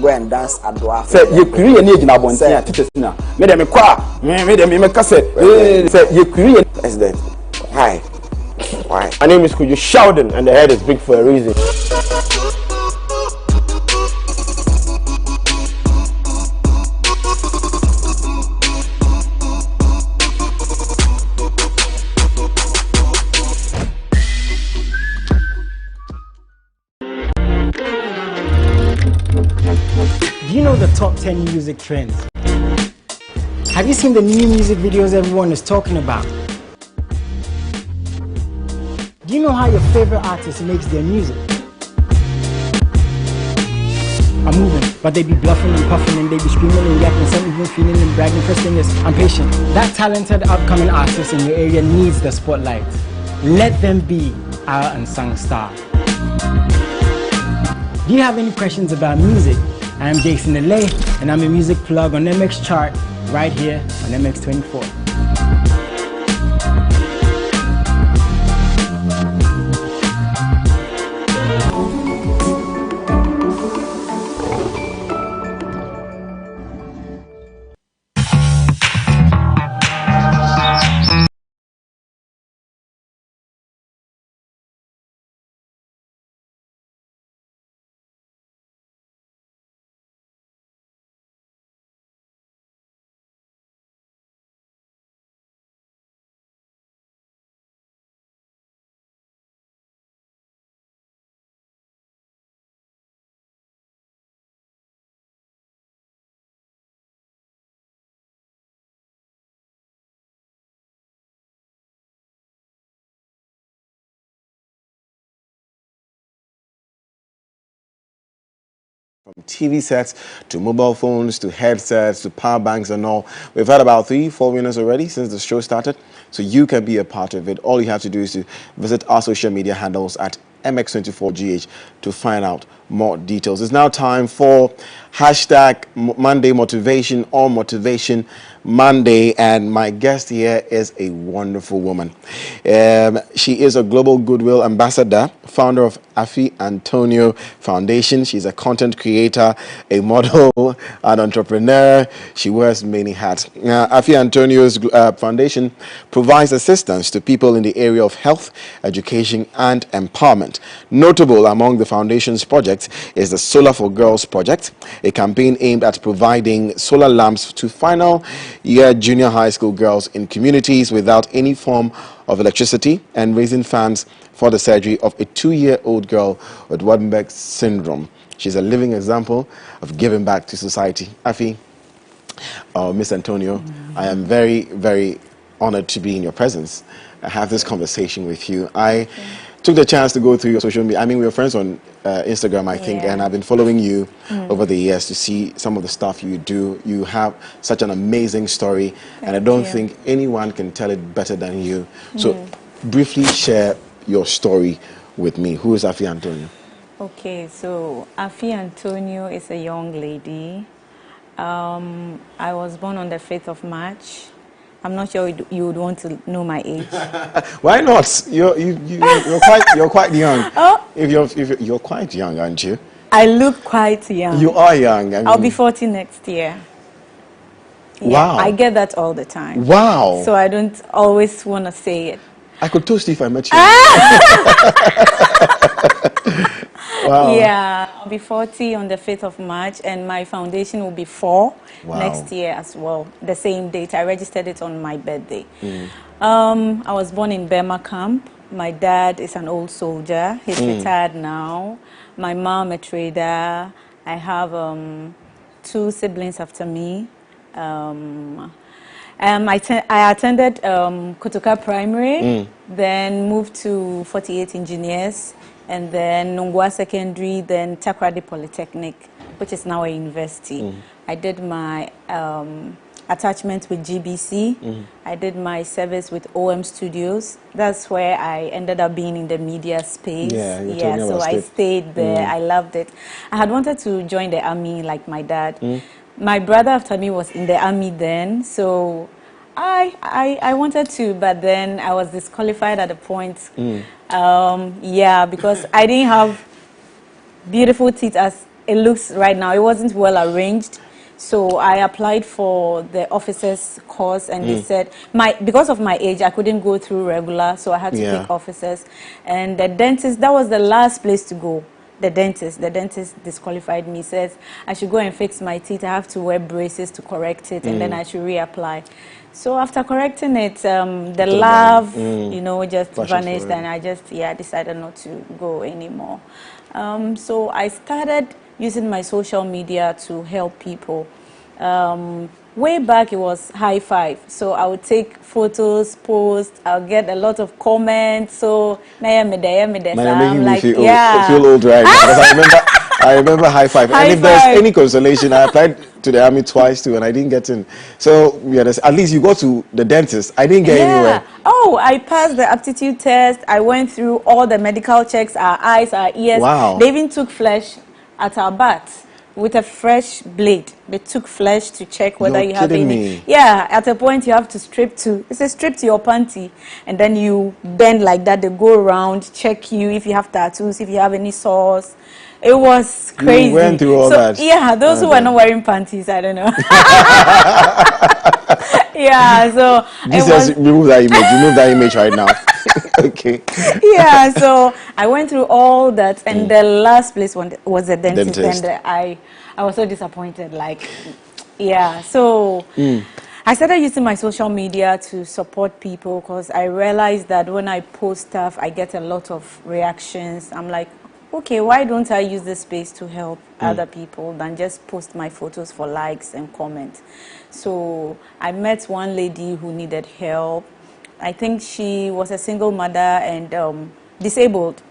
go and dance at Dwarf. Say you create any in Abontia, teachers now. Made them a qua, made them a cassette. Say you create. President, hi. Why? My name is Kuju Sheldon, and the head is big for a reason. Do you know the top 10 music trends? Have you seen the new music videos everyone is talking about? Do you know how your favorite artist makes their music? I'm moving, but they be bluffing and puffing and they be screaming and yapping, some even feeling and bragging. First thing is, I'm patient. That talented upcoming artist in your area needs the spotlight. Let them be our unsung star. Do you have any questions about music? I'm Jason Alay, and I'm a music plug on MX Chart right here on MX24. From TV sets to mobile phones to headsets to power banks and all. We've had about 3-4 winners already since the show started, so you can be a part of it. All you have to do is to visit our social media handles at MX24GH to find out more details. It's now time for hashtag Monday Motivation or Motivation Monday, and my guest here is a wonderful woman. She is a global goodwill ambassador, founder of Afi Antonio Foundation. She's a content creator, a model, an entrepreneur. She wears many hats. Afi Antonio's foundation provides assistance to people in the area of health, education, and empowerment. Notable among the foundation's projects is the Solar for Girls project, a campaign aimed at providing solar lamps to final year junior high school girls in communities without any form of electricity and raising funds for the surgery of a 2-year-old girl with Waardenburg syndrome. She's a living example of giving back to society. Afi, Miss Antonio, I am very, very honored to be in your presence. I have this conversation with you. I took the chance to go through your social media. I mean, we were friends on Instagram, I think, and I've been following you over the years to see some of the stuff you do. You have such an amazing story, and I don't think anyone can tell it better than you. So, briefly share your story with me. Who is Afi Antonio? Okay, so Afi Antonio is a young lady. I was born on the 5th of March. I'm not sure you would want to know my age. Why not? You're quite young. Oh, if you're quite young, aren't you? I look quite young. You are young. I mean, I'll be 40 next year. Yeah, wow. I get that all the time. Wow. So I don't always want to say it. I could toast if I met you. Wow. Yeah, I'll be 40 on the 5th of March, and my foundation will be 4 next year as well. The same date. I registered it on my birthday. I was born in Burma camp. My dad is an old soldier. He's retired now. My mom a trader. I have 2 siblings after me. I attended Kotoka Primary, then moved to 48 Engineers, and then Nongwa Secondary, then Takoradi Polytechnic, which is now a university. I did my attachment with GBC. I did my service with OM Studios. That's where I ended up being in the media space. Yeah, so I stayed there. I loved it. I had wanted to join the army like my dad. My brother after me was in the army then, so I wanted to, but then I was disqualified at a point. Yeah, because I didn't have beautiful teeth as it looks right now. It wasn't well arranged. So I applied for the officers course, and they said because of my age I couldn't go through regular, so I had to pick officers. And the dentist, that was the last place to go. The dentist disqualified me, says I should go and fix my teeth. I have to wear braces to correct it, and then I should reapply. So after correcting it, the love, you know, just vanished, and I just, decided not to go anymore. So I started using my social media to help people. Way back, it was high five. So I would take photos, post. I'll get a lot of comments. So I'm like, feel old right now. Because I remember high five. And if there's any consolation, I applied to the army twice too, and I didn't get in. So at least you go to the dentist. I didn't get anywhere. Oh, I passed the aptitude test. I went through all the medical checks, our eyes, our ears. Wow. They even took flesh at our butts. With a fresh blade, they took flesh to check whether you have any. Yeah, at a point you have to strip to. It's a strip to your panty, and then you bend like that. They go around, check you if you have tattoos, if you have any sores. It was crazy. You went through all that. Yeah, those who were not wearing panties, I don't know. Yeah, so just remove that image. Remove that image right now. Okay. Yeah, so I went through all that, and the last place was a dentist. And I was so disappointed. Like, yeah, so I started using my social media to support people, because I realized that when I post stuff, I get a lot of reactions. I'm like, okay, why don't I use this space to help other people than just post my photos for likes and comments? So I met one lady who needed help. I think she was a single mother and disabled.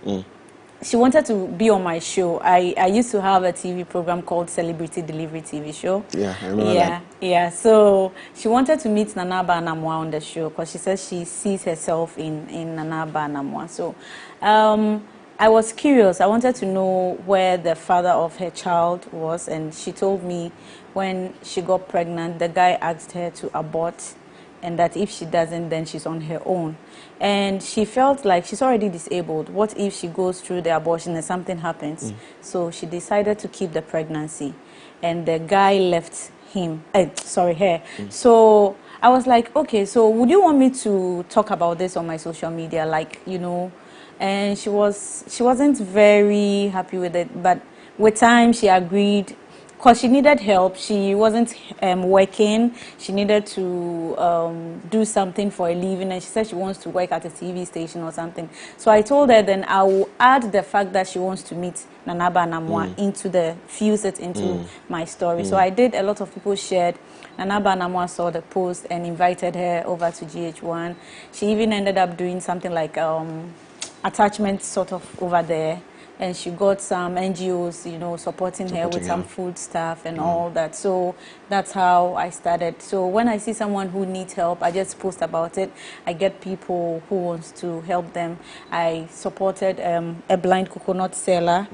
She wanted to be on my show. I used to have a TV program called Celebrity Delivery TV show. Yeah, I remember that. Yeah, so she wanted to meet Nana Aba Anamwa on the show, because she says she sees herself in Nana Aba Anamwa. So I was curious. I wanted to know where the father of her child was, and she told me when she got pregnant, the guy asked her to abort, and that if she doesn't, then she's on her own. And she felt like she's already disabled. What if she goes through the abortion and something happens? So she decided to keep the pregnancy, and the guy left her. So I was like, okay, so would you want me to talk about this on my social media, like, you know? And she wasn't very happy with it, but with time she agreed, because she needed help. She wasn't working. She needed to do something for a living, and she said she wants to work at a TV station or something. So I told her then I will add the fact that she wants to meet Nana Aba Anamoah fuse it into my story. So I did. A lot of people shared. Nana Aba Anamoah saw the post and invited her over to GH1. She even ended up doing something like attachment sort of over there. And she got some NGOs, you know, supporting her with some food stuff and all that. So that's how I started. So when I see someone who needs help, I just post about it. I get people who wants to help them. I supported a blind coconut seller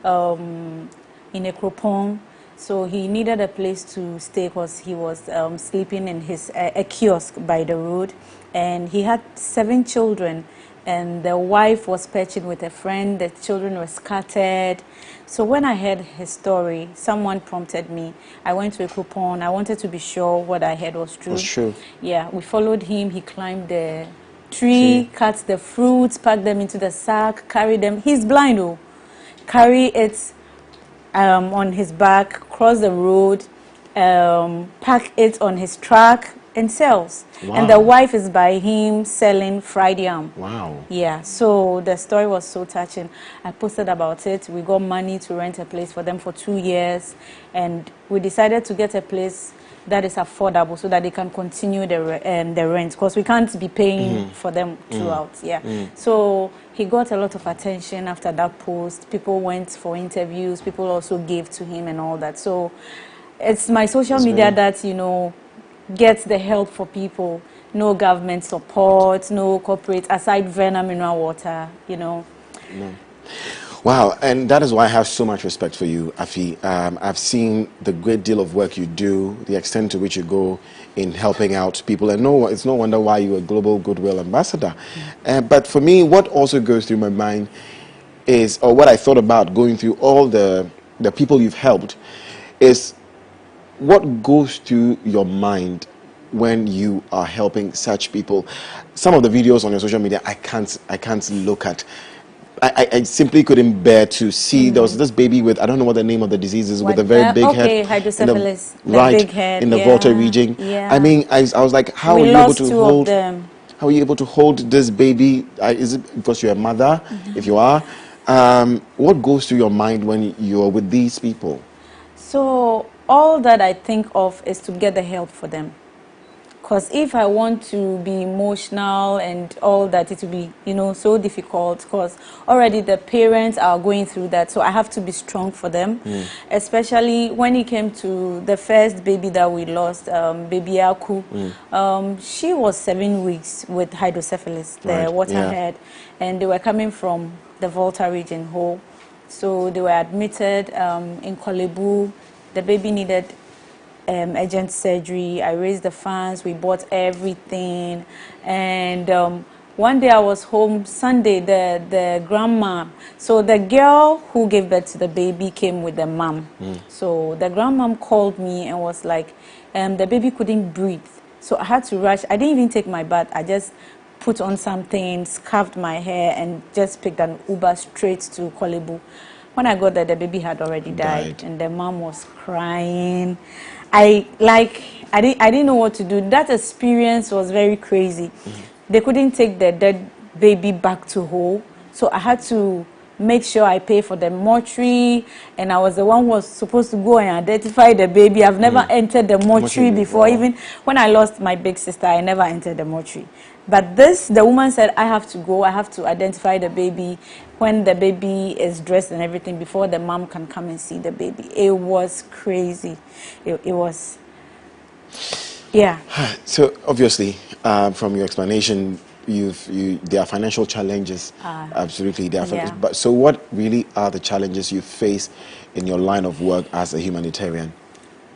in Ekropong. So he needed a place to stay because he was sleeping in his a kiosk by the road. And he had 7 children. And the wife was perching with a friend. The children were scattered. So when I heard his story, someone prompted me. I went to a coupon. I wanted to be sure what I heard was true. Was true. Yeah, we followed him. He climbed the tree, cut the fruits, packed them into the sack, carried them. He's blind, though. Carry it on his back, cross the road, pack it on his truck, and sells. Wow. And the wife is by him selling fried yam. Wow. Yeah, so the story was so touching. I posted about it. We got money to rent a place for them for 2 years. And we decided to get a place that is affordable so that they can continue the rent. Because we can't be paying for them throughout. Yeah. So he got a lot of attention after that post. People went for interviews. People also gave to him and all that. So it's my social media that, you know, gets the help for people. No government support, no corporate, aside Verna mineral water, you know. No. Wow, and that is why I have so much respect for you, Afi. I've seen the great deal of work you do, the extent to which you go in helping out people, and it's no wonder why you're a global goodwill ambassador. But for me, what also goes through my mind is, or what I thought about going through all the people you've helped, is what goes through your mind when you are helping such people? Some of the videos on your social media, I can't look at. I simply couldn't bear to see. There was this baby with, I don't know what the name of the disease is, with a very big head. Okay, hydrocephalus. Right, big head, in the Volta region. Yeah. I mean, I was like, how are you able to hold? How are you able to hold this baby? Is it because you're a mother? If you are, what goes through your mind when you're with these people? So all that I think of is to get the help for them. Because if I want to be emotional and all that, it will be, you know, so difficult. Because already the parents are going through that, so I have to be strong for them. Especially when it came to the first baby that we lost, baby Aku. She was 7 weeks with hydrocephalus, the waterhead, and they were coming from the Volta region whole. So they were admitted in Kolebu. The baby needed urgent surgery. I raised the funds. We bought everything. And one day I was home, Sunday, the grandma. So the girl who gave birth to the baby came with the mom. So the grandmom called me and was like, the baby couldn't breathe. So I had to rush. I didn't even take my bath. I just put on something, scarfed my hair, and just picked an Uber straight to Kolebu. When I got there, the baby had already died, and the mom was crying. I didn't know what to do. That experience was very crazy. They couldn't take the dead baby back to whole, so I had to make sure I pay for the mortuary, and I was the one who was supposed to go and identify the baby. I've never entered the mortuary before. Even when I lost my big sister, I never entered the mortuary. But the woman said, I have to go, I have to identify the baby when the baby is dressed and everything before the mom can come and see the baby. It was crazy. It was, yeah. So obviously, from your explanation, there are financial challenges. Absolutely, there are. But so, what really are the challenges you face in your line of work as a humanitarian?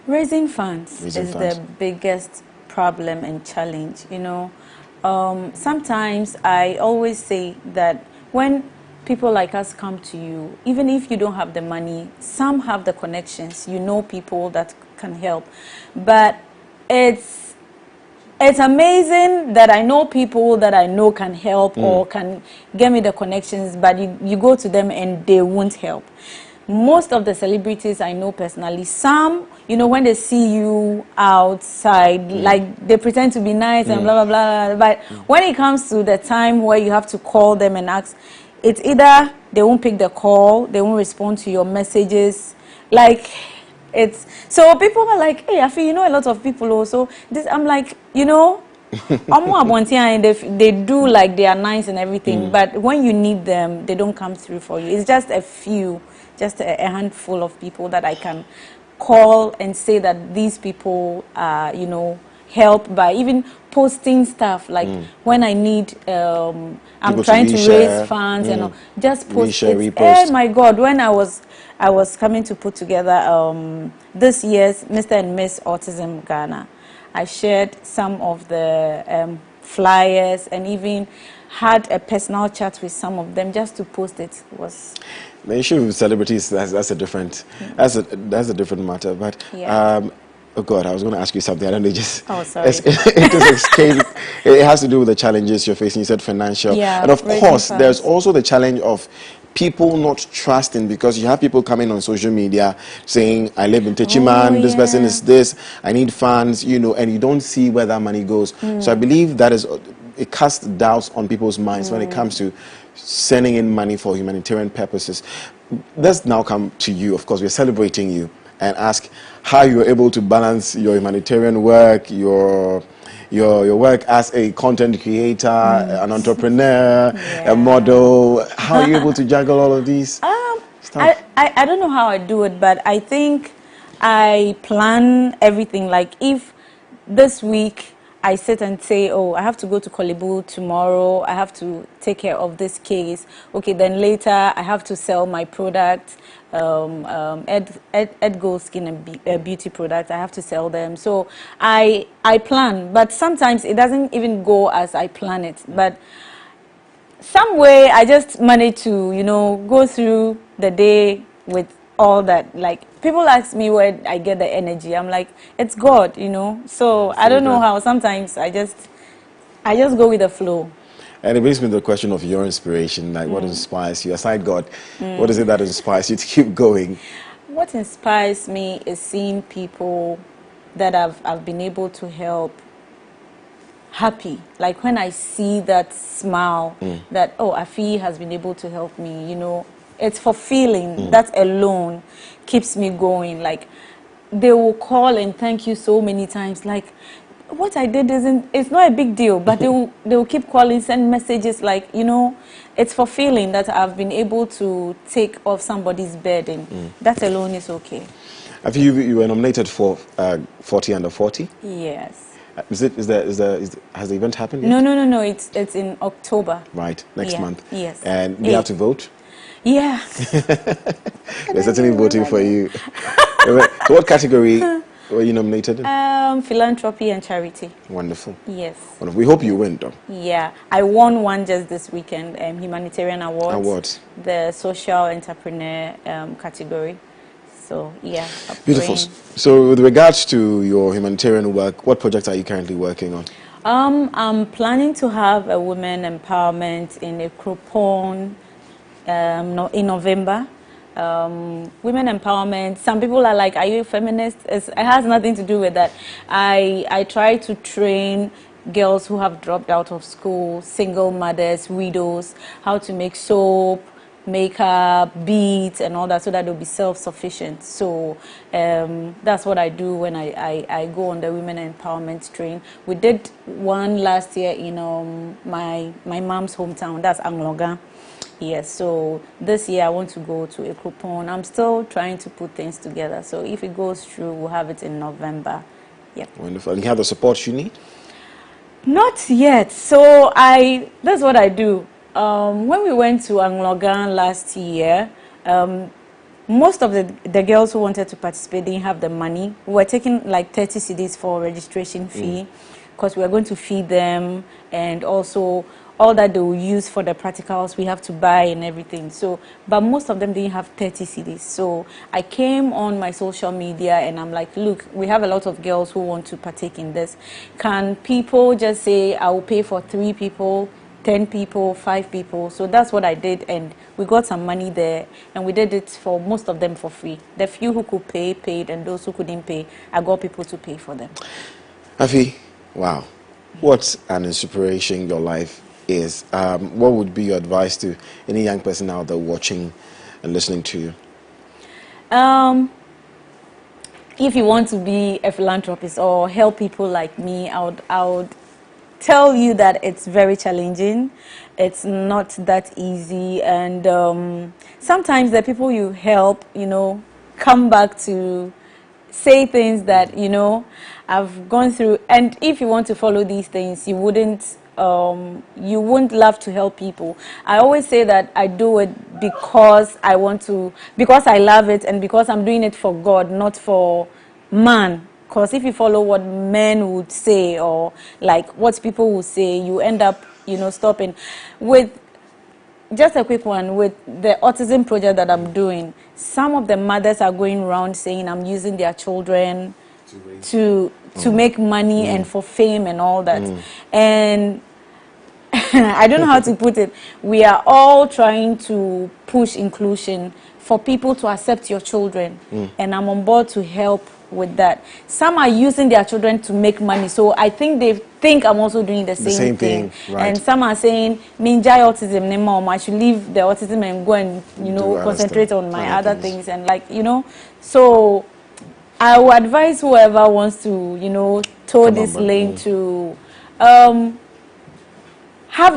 Raising funds is the biggest problem and challenge. You know, sometimes I always say that when people like us come to you, even if you don't have the money, some have the connections. You know people that can help, but it's amazing that I know people that I know can help or can get me the connections, but you go to them and they won't help. most of the celebrities I know personally, some, you know, when they see you outside, like they pretend to be nice and blah, blah, blah. But when it comes to the time where you have to call them and ask, it's either they won't pick the call, they won't respond to your messages. Like, it's, so people are like, hey, I feel, you know, a lot of people also, this, I'm like, you know, they do like they are nice and everything, but when you need them, they don't come through for you. It's just a few, just a handful of people that I can call and say that these people are, you know, help by even posting stuff like when I need, I'm trying to raise funds and all, just post it. Oh my God, when I was coming to put together this year's Mr. and Miss Autism Ghana, I shared some of the flyers and even had a personal chat with some of them just to post it. It was the issue with celebrities, that's a different different matter. But oh God, I was going to ask you something. I don't know, just sorry. It just escaped. It has to do with the challenges you're facing. You said financial, and of course, there's also the challenge of people not trusting, because you have people coming on social media saying, I live in Techiman, this person is this, I need funds, you know, and you don't see where that money goes. So I believe that is, it casts doubts on people's minds when it comes to sending in money for humanitarian purposes. Let's now come to you. Of course, we're celebrating you, and ask how you're able to balance your humanitarian work, your work as a content creator, an entrepreneur, a model. How are you able to juggle all of these stuff? I don't know how I do it, but I think I plan everything. Like if this week I sit and say, oh, I have to go to Kolibu tomorrow, I have to take care of this case. Okay, then later I have to sell my product, Edgo Skin and Beauty product. I have to sell them. So I plan, but sometimes it doesn't even go as I plan it. But some way I just manage to, you know, go through the day with all that. Like people ask me where I get the energy. I'm like, it's God, you know. So I don't know how. Sometimes I just go with the flow. And it brings me to the question of your inspiration. Like, what inspires you? Aside God, what is it that inspires you to keep going? What inspires me is seeing people that I've been able to help happy. Like when I see that smile, that, oh, Afi has been able to help me, you know, it's fulfilling. That alone keeps me going. Like they will call and thank you so many times. Like what I did it's not a big deal, but they will keep calling, send messages. Like, you know, it's fulfilling that I've been able to take off somebody's burden. That alone is okay. Have you were nominated for 40 Under 40? Yes. Has the event happened yet? No. It's in October. Right, next month. Yes. And do you have to vote? Yeah. They're certainly voting for you. So what category were you nominated in? Philanthropy and charity. Wonderful. Yes. Wonderful. We hope you win, though. Yeah. I won one just this weekend, Humanitarian Awards. Awards. The social entrepreneur category. So, yeah. Beautiful. So with regards to your humanitarian work, what projects are you currently working on? I'm planning to have a women empowerment in a Cropon in November. Women empowerment. Some people are like, are you a feminist? It has nothing to do with that. I try to train girls who have dropped out of school, single mothers, widows, how to make soap, makeup, beads, and all that, so that they'll be self-sufficient. So that's what I do when I go on the women empowerment train. We did one last year in my mom's hometown. That's Anglogan. Yes, so this year I want to go to a coupon. I'm still trying to put things together. So if it goes through, we'll have it in November. Yep. Wonderful. And you have the support you need? Not yet. So that's what I do. When we went to Anglogan last year, most of the girls who wanted to participate didn't have the money. We were taking like 30 cedis for registration fee because we were going to feed them, and also all that they will use for the practicals we have to buy and everything. So, but most of them didn't have 30 cedis. So I came on my social media and I'm like, look, we have a lot of girls who want to partake in this. Can people just say, I will pay for 3 people 10 people, 5 people. So that's what I did, and we got some money there, and we did it for most of them for free. The few who could pay, paid, and those who couldn't pay, I got people to pay for them. Afi, wow. What an inspiration your life is. What would be your advice to any young person out there watching and listening to you? If you want to be a philanthropist or help people like me, I would tell you that it's very challenging. It's not that easy, and sometimes the people you help, come back to say things that I've gone through. And if you want to follow these things, you wouldn't love to help people. I always say that I do it because I want to, because I love it, and because I'm doing it for God, not for man. Because if you follow what men would say, or like what people will say, you end up, stopping. With just a quick one, with the autism project that I'm doing, some of the mothers are going around saying I'm using their children to make money and for fame and all that. And I don't know how to put it. We are all trying to push inclusion for people to accept your children, and I'm on board to help with that. Some are using their children to make money, so I think they think I'm also doing the same thing. Right. And some are saying, "Minjai autism, Namboh, I should leave the autism and go and concentrate on my other things." And so I would advise whoever wants to toe this lane to have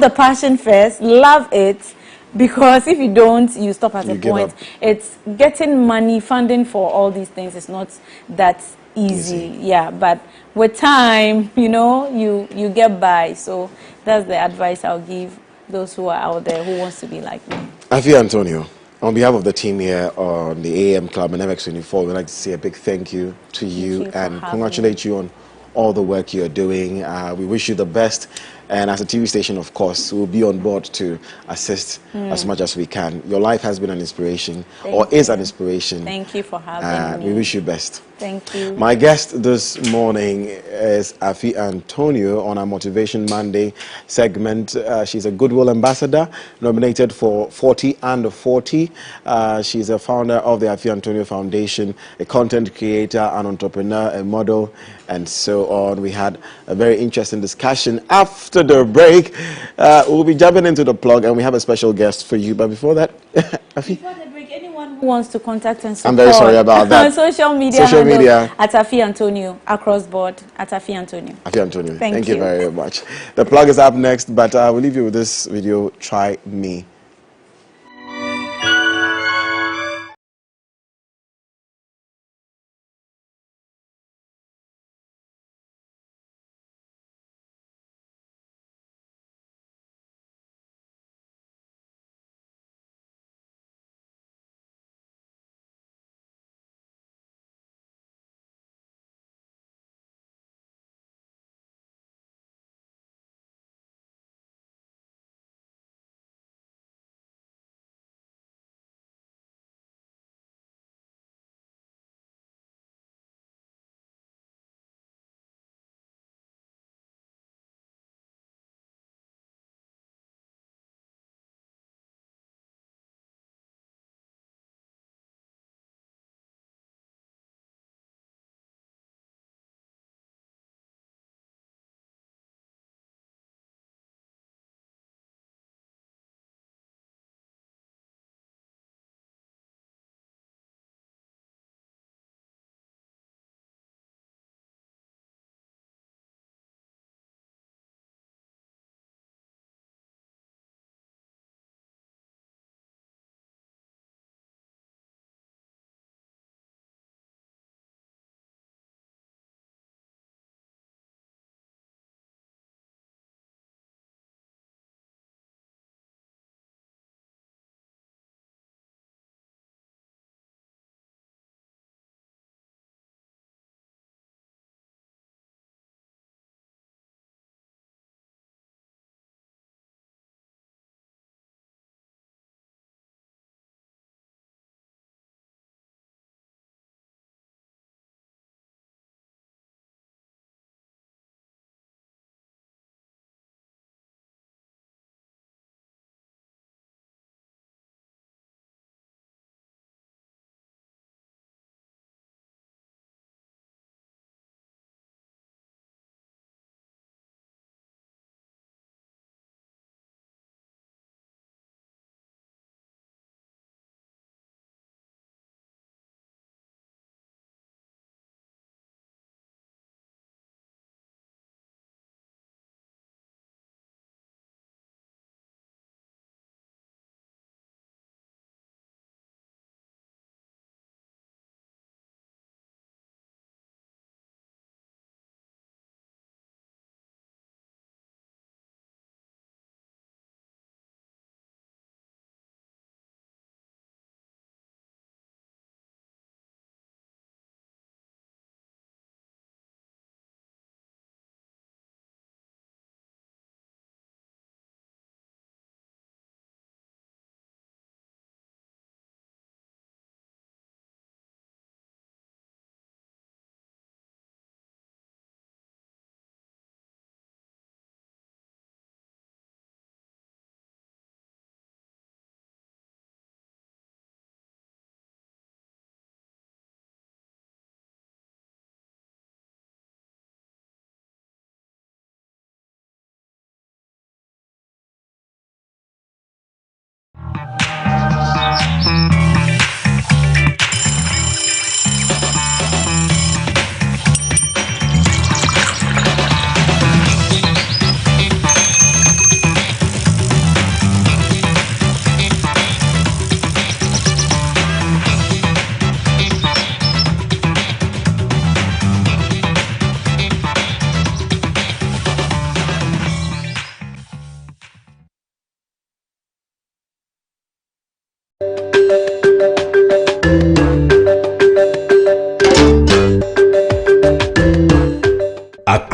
the passion first, love it, because if you don't, you stop at a point. It's getting money, funding for all these things is not that easy. Yeah, but with time, you get by. So that's the advice I'll give those who are out there who wants to be like me. Afi Antonio, on behalf of the team here on the AM Club and MX24, we'd like to say a big thank you to you and congratulate you on all the work you're doing. We wish you the best. And as a TV station, of course, we'll be on board to assist as much as we can. Your life has been an inspiration, is an inspiration. Thank you for having me. We wish you best. Thank you. My guest this morning is Afi Antonio on our Motivation Monday segment. She's a Goodwill Ambassador, nominated for 40 Under 40. She's a founder of the Afi Antonio Foundation, a content creator, an entrepreneur, a model, and so on. We had a very interesting discussion. After the break, we'll be jumping into the plug, and we have a special guest for you. But before that, Afi. Before the break, anyone who wants to contact and support, I'm very sorry about that. social media at Afi Antonio, across board at Afi Antonio. Afi Antonio, thank you you very much. The plug is up next, but I will leave you with this video. Try me.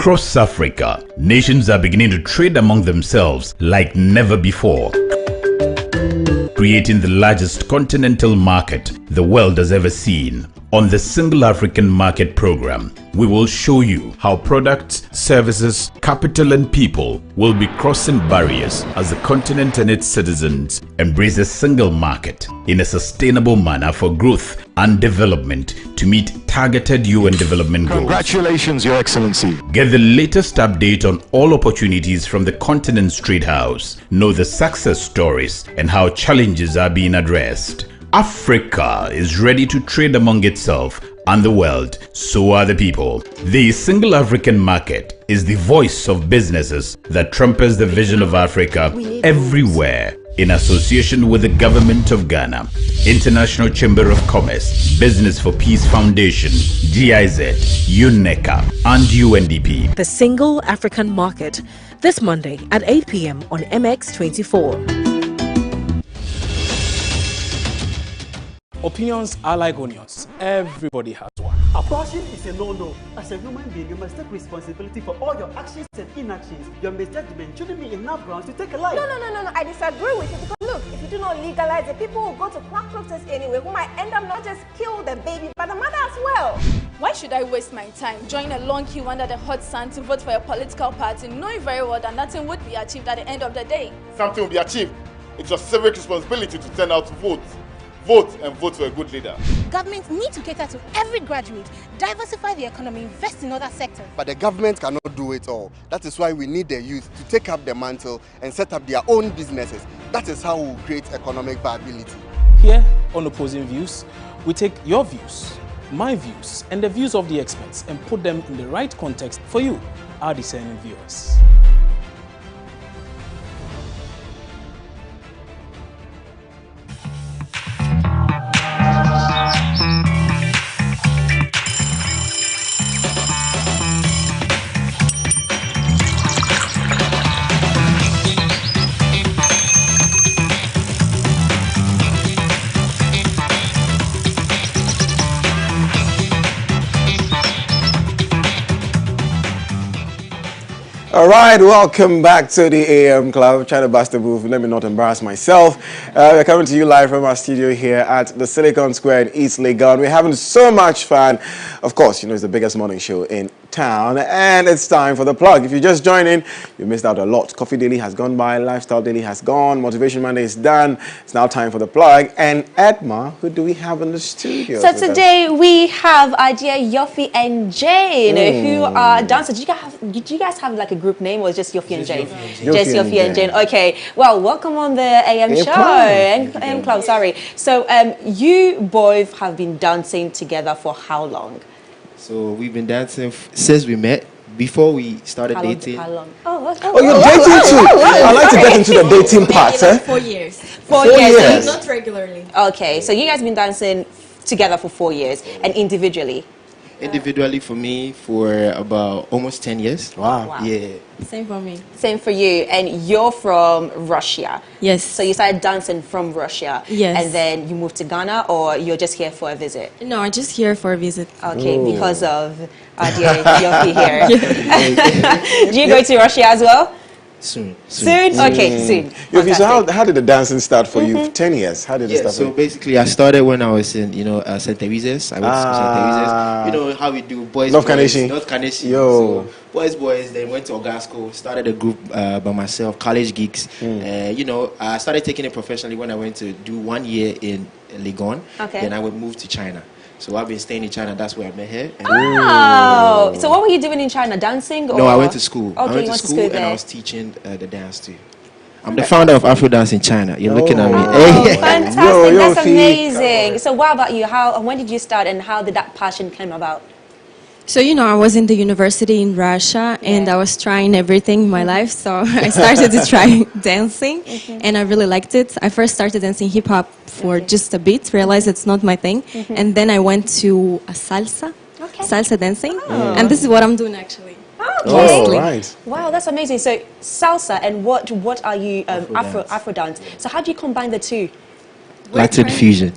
Across Africa, nations are beginning to trade among themselves like never before, creating the largest continental market the world has ever seen. On the Single African Market Program, we will show you how products, services, capital and people will be crossing barriers as the continent and its citizens embrace a single market in a sustainable manner for growth and development to meet targeted UN development goals. Congratulations, Your Excellency. Get the latest update on all opportunities from the Continent's Trade House. Know the success stories and how challenges are being addressed. Africa is ready to trade among itself and the world, so are the people. The Single African Market is the voice of businesses that trumpets the vision of Africa everywhere, in association with the Government of Ghana, International Chamber of Commerce, Business for Peace Foundation, GIZ, UNECA, and UNDP. The Single African Market, this Monday at 8 p.m. on MX24. Opinions are like onions. Everybody has one. Abortion is a no-no. As a human being, you must take responsibility for all your actions and inactions. Your misjudgment shouldn't be enough grounds to take a life. No. I disagree with you because look, if you do not legalize it, people will go to quack doctors anyway who might end up not just kill the baby, but the mother as well. Why should I waste my time joining a long queue under the hot sun to vote for a political party, knowing very well that nothing would be achieved at the end of the day? Something will be achieved. It's your civic responsibility to turn out to vote. Vote and vote for a good leader. Governments need to cater to every graduate, diversify the economy, invest in other sectors. But the government cannot do it all. That is why we need the youth to take up the mantle and set up their own businesses. That is how we will create economic viability. Here on Opposing Views, we take your views, my views, and the views of the experts and put them in the right context for you, our discerning viewers. All right, welcome back to the AM Club. I'm trying to bust the move. Let me not embarrass myself. We're coming to you live from our studio here at the Silicon Square in East Legon. We're having so much fun. Of course, you know, it's the biggest morning show in town, and it's time for the plug. If you just joined in, you missed out a lot. Coffee Daily has gone by, Lifestyle Daily has gone, Motivation Monday is done. It's now time for the plug. And Edma, who do we have in the studio? So today we have our dear Yofi and Jane, who are dancers. Did you guys have like a group name, or is just Yofi and Jane? Just Yofi and Jane. Okay. Well, welcome on the AM show. AM Club, sorry. So you both have been dancing together for how long? So we've been dancing since we met. Before we started dating. How long? You're dating too. I'd like to get into the dating part. 4 years. 4 years. Not regularly. Okay, so you guys have been dancing together for 4 years, and individually? Individually for me for about almost 10 years. Wow. Yeah. Same for me. Same for you. And you're from Russia. Yes. So you started dancing from Russia. Yes. And then you moved to Ghana, or you're just here for a visit? No, I'm just here for a visit. Okay, because of our dear Yofi here. Do you go to Russia as well? Soon. Okay, soon. Yofi, so how did the dancing start for you? 10 years. How did it start? So basically, I started when I was in, St. Teresa's. I went to St. Teresa's. You know how we do boys. North Kaneshi. Yo. So boys. Then went to Ogasco. Started a group by myself, College Geeks. I started taking it professionally when I went to do 1 year in Legon. Okay. Then I would move to China. So I've been staying in China. That's where I met her. Oh, so what were you doing in China? Dancing? Or? No, I went to school. Okay, I went to school and there. I was teaching the dance too. I'm the founder of Afro Dance in China. You're looking at me. Fantastic! That's amazing. So what about you? When did you start, and how did that passion come about? So, I was in the university in Russia, and I was trying everything in my life. So I started to try dancing, and I really liked it. I first started dancing hip-hop for just a bit, realized it's not my thing. And then I went to a salsa dancing, and this is what I'm doing actually. Okay. Right. Wow, that's amazing. So salsa, and what are you, Afro dance. So how do you combine the two? Latin fusion.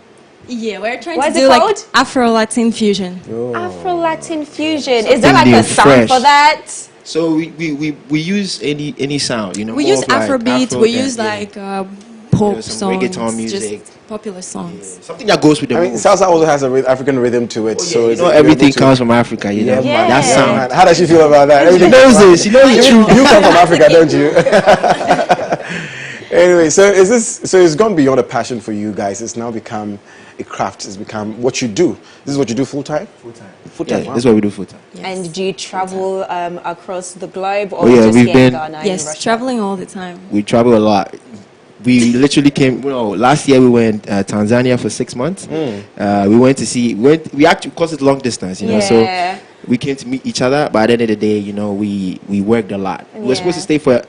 Yeah, we're trying What to is do it like called? Afro-Latin fusion. Afro-Latin fusion. Is there like a song for that? So we use any sound, you know. We more use of like Afrobeat. Afro we than- use yeah. like Some pop songs, reggaeton music. just popular songs. Something that goes with the I mean, mood. salsa also has an African rhythm to it. So you know, everything comes from Africa, you know. man. That sound. Man. How does she feel about that? She Everything knows comes from this. She knows you, it. you come from Africa, don't you? Anyway, so it's gone beyond a passion for you guys. It's now become a craft. It's become what you do. This is what you do full time? Full time. Full time. Yeah, this is what we do full time. Yes. And do you travel across the globe, or yeah, just we've here in been- Ghana? in Yes, Russia? traveling all the time. We travel a lot. We literally came. Last year we went Tanzania for 6 months. We went to see. We actually, because it's long distance, you know. Yeah. So we came to meet each other. But at the end of the day, you know, we worked a lot. We were supposed to stay for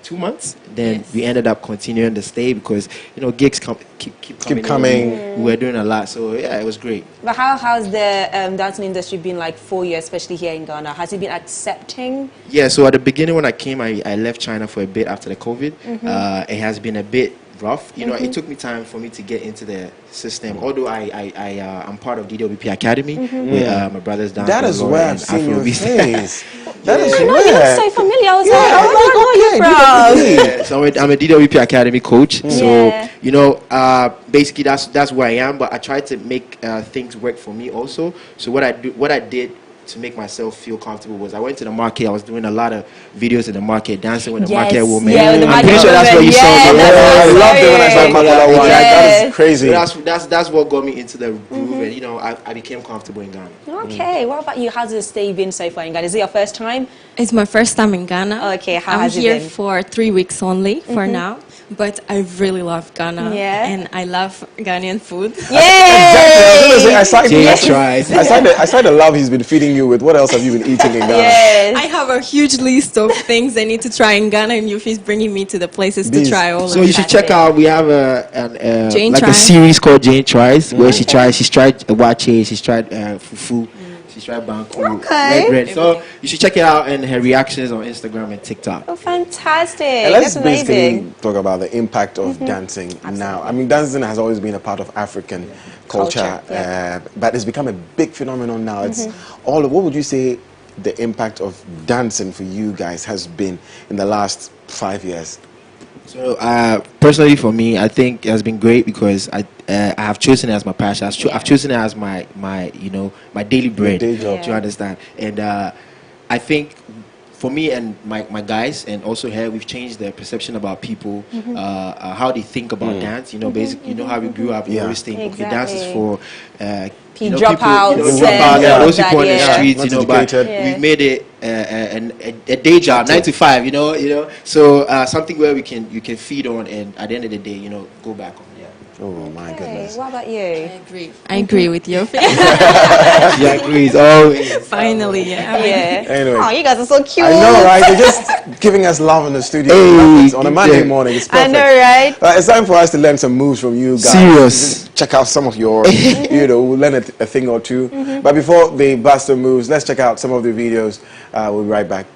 2 months. Then we ended up continuing to stay because gigs keep coming. We were doing a lot. So yeah, it was great. But how's the dancing industry been like for you, especially here in Ghana? Has it been accepting? Yeah, so at the beginning when I came, I left China for a bit after the COVID. It has been a bit rough. You know, it took me time for me to get into the system. Although I'm part of DWP Academy, where my brothers dance. That is where I've seen your face. That is You where. look so familiar. I was like, where are you from? Yeah, so I'm a DWP Academy coach. So you know, basically that's where I am. But I try to make things work for me also. So what I did to make myself feel comfortable was I went to the market. I was doing a lot of videos in the market, dancing with the market woman. Yeah, with the I'm market pretty sure that's where you saw me. I loved it when I saw Makola One. That is crazy. So that's what got me into the groove, and you know, I became comfortable in Ghana. Okay, what about you? How's the stay been so far in Ghana? Is it your first time? It's my first time in Ghana. Okay, how I'm has it here been? for 3 weeks only for now. But I really love Ghana. Yeah. And I love Ghanaian food. Exactly. I was going to say, I aside the love he's been feeding you with, what else have you been eating in Ghana? I have a huge list of things I need to try in Ghana, and Yufi's bringing me to the places to try all of So it. you should check out. We have Jane like a Tries. series called Jane Tries, where she's tried wache, she's tried fufu, she's tried banku, red. So you should check it out and her reactions on Instagram and TikTok. Oh, fantastic! And let's That's amazing. basically talk about the impact of dancing now. I mean, dancing has always been a part of African culture, but it's become a big phenomenon now. It's what would you say the impact of dancing for you guys has been in the last 5 years? So personally for me, I think it has been great because I have chosen it as my passion. I've chosen it as my daily bread. Day job. Do you understand? And I think for me and my guys and also here, we've changed the perception about people, how they think about dance. You know, basically, you know how we grew up. We always think, okay, dance is for dropouts, those people on the streets. You know, but Uneducated. we've made it a day job, 9 to 5. You know, so something where you can feed on, and at the end of the day, you know, go back on. Oh my goodness. What about you? I agree with you. She agrees always. Finally, yeah. Anyway. Oh, you guys are so cute. I know, right? They're just giving us love in the studio. On a Monday morning. It's perfect. I know, right? It's time for us to learn some moves from you guys. Serious. Just check out some of your, we'll learn a thing or two. But before they bust the moves, let's check out some of the videos. We'll be right back.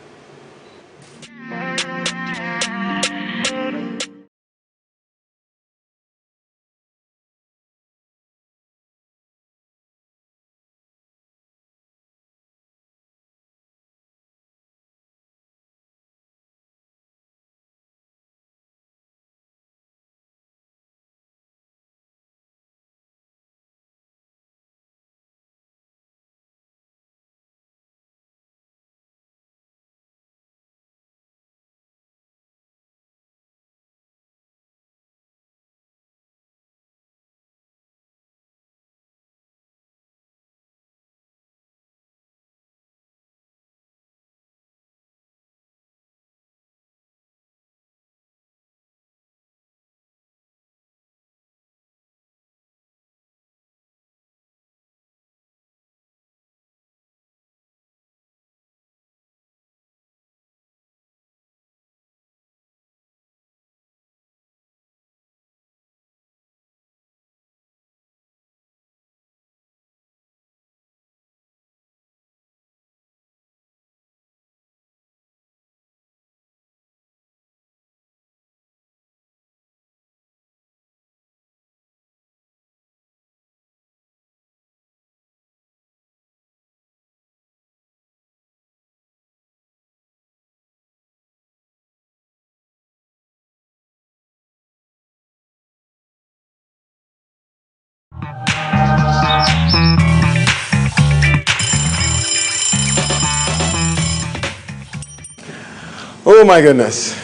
Oh my goodness.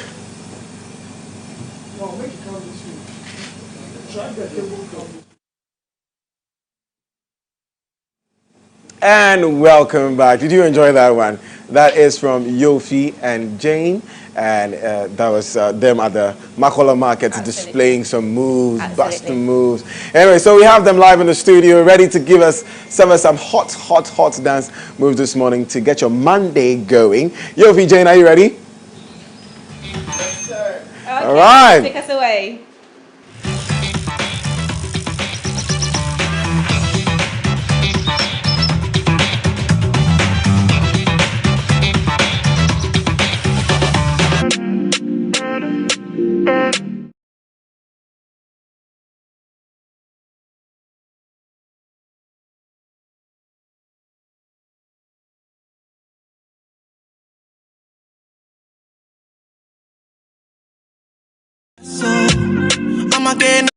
And welcome back. Did you enjoy that one? That is from Yofi and Jane, and that was them at the Makola Market displaying some moves, busting moves. Anyway, so we have them live in the studio, ready to give us some hot dance moves this morning to get your Monday going. Yofi, Jane, are you ready? Yes, sir. Okay, all right. Take us away. I'm again.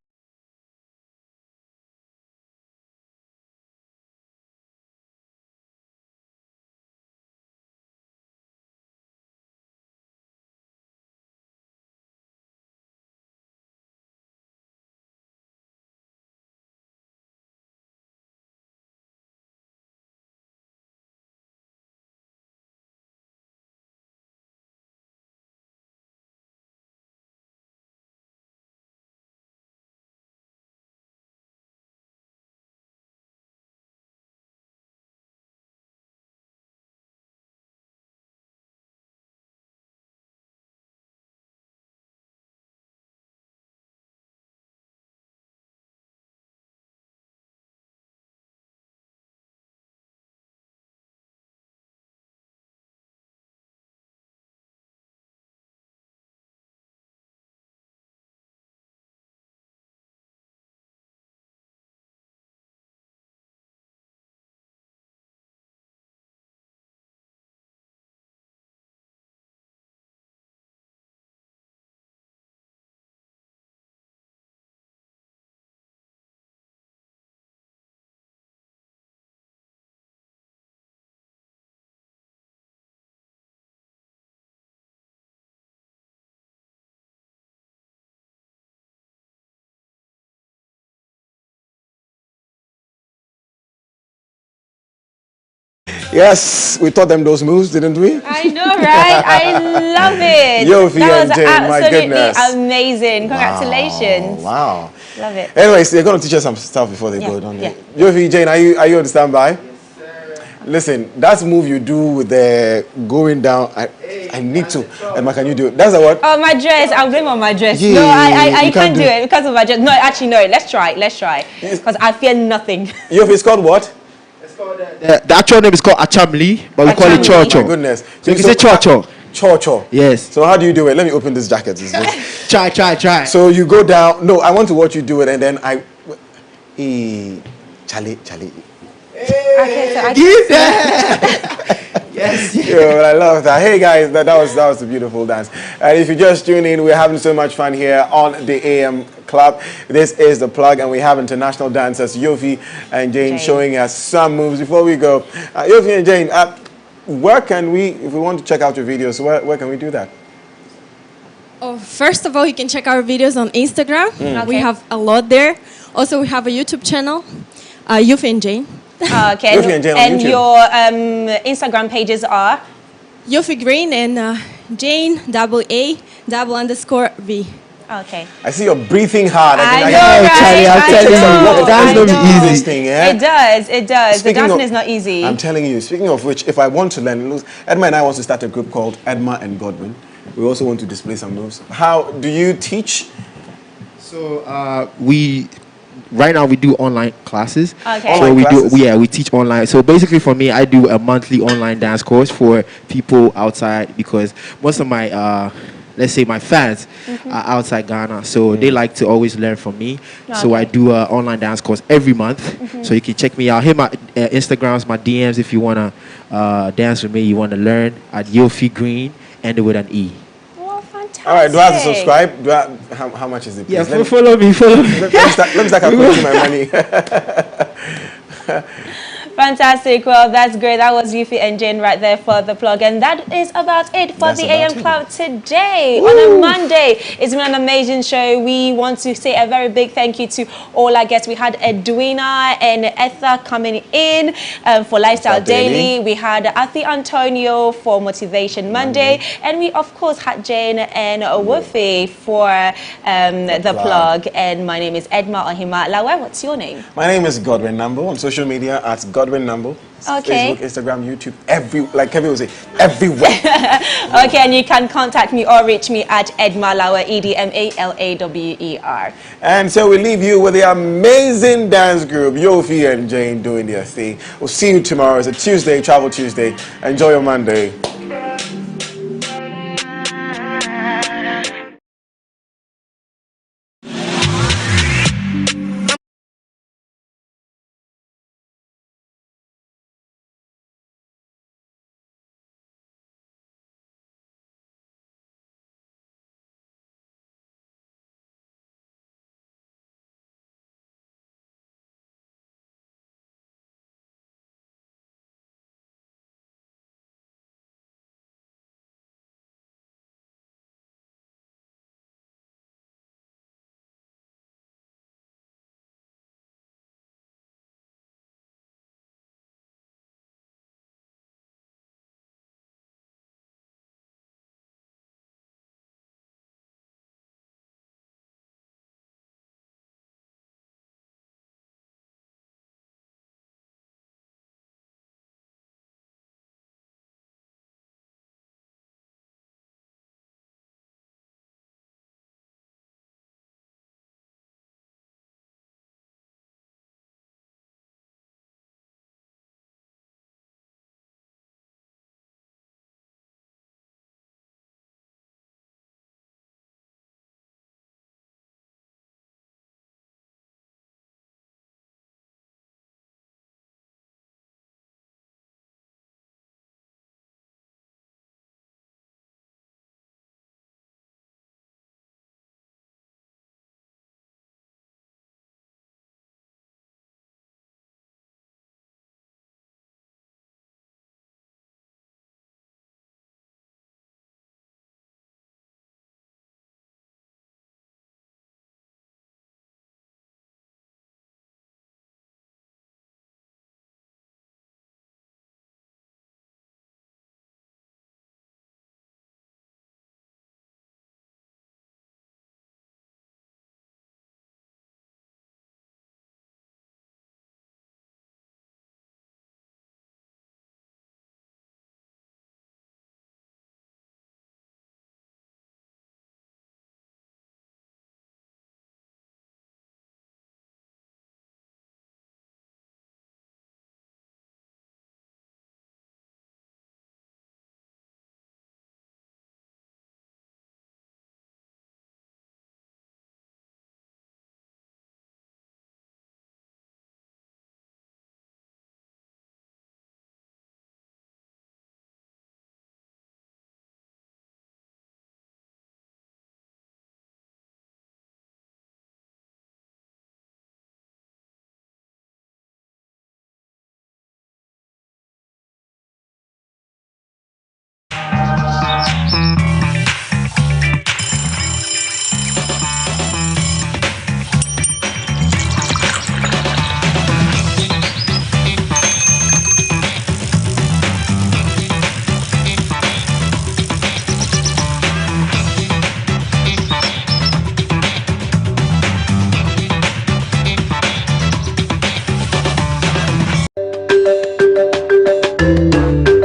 Yes, we taught them those moves, didn't we? I know, right? I love it. Yofi that and was Jane, my goodness. absolutely amazing. Congratulations. Wow. Love it. Anyways, they're going to teach us some stuff before they go, don't they? Yofi, Jane, are you on standby? Yes, sir. Listen, that move you do with the going down, I need to. Edma, can you do it? That's a what? Oh, my dress. I'll blame on my dress. Yeah, no, I can't do it because of my dress. No, actually, no. Let's try. Because I fear nothing. Yofi, it's called what? The actual name is called Achamli, but we call it Chocho. Oh my goodness. So you can say Chocho. Chocho. Yes. So how do you do it? Let me open this jacket. Try. So you go down. No, I want to watch you do it, and then Charlie. Okay, so Yes. Yeah, I love that. Hey guys, that was a beautiful dance. And if you just tune in, we're having so much fun here on the AM Club. This is The Plug, and we have international dancers Yofi and Jane showing us some moves. Before we go, Yofi and Jane, where can we, if we want to check out your videos, where can we do that? Oh, first of all, you can check our videos on Instagram. We have a lot there. Also, we have a YouTube channel, Yofi and Jane. Okay, and your Instagram pages are? Yofi Green and Jane _V. Okay. I see you're breathing hard. I know, right? I'm telling you, that's not easy. Thing, yeah? It does. The dancing is not easy. I'm telling you, speaking of which, if I want to learn, Edma and I want to start a group called Edma and Godwin. We also want to display some moves. How do you teach? So right now we do online classes. Okay. So we teach online. So basically for me, I do a monthly online dance course for people outside because most of my let's say my fans are outside Ghana, so they like to always learn from me. So I do an online dance course every month. So you can check me out. Hit my Instagrams, my DMs if you wanna dance with me. You wanna learn at Yofi Green, ended with an E. All right, do I have to subscribe? How much is it? Please? Yeah, follow me. Let me start calculating my money. Fantastic. Well, that's great. That was Yuffie and Jane right there for the plug. And that is about it for the AM Club today. Woo! On a Monday. It's been an amazing show. We want to say a very big thank you to all our guests. We had Edwina and Etha coming in for Lifestyle Daily. We had Athi Antonio for Motivation Monday. And we, of course, had Jane and Wuffy for the plug. And my name is Edma Ohima Lawe. What's your name? My name is Godwin Namboh. On social media at Godwin Namboh. Okay. Facebook, Instagram, YouTube, like Kevin would say, everywhere. Okay, and you can contact me or reach me at Edma Lawer, EDMALAWER. And so we leave you with the amazing dance group, Yuffie and Jane, doing their thing. We'll see you tomorrow. It's a Tuesday, Travel Tuesday. Enjoy your Monday.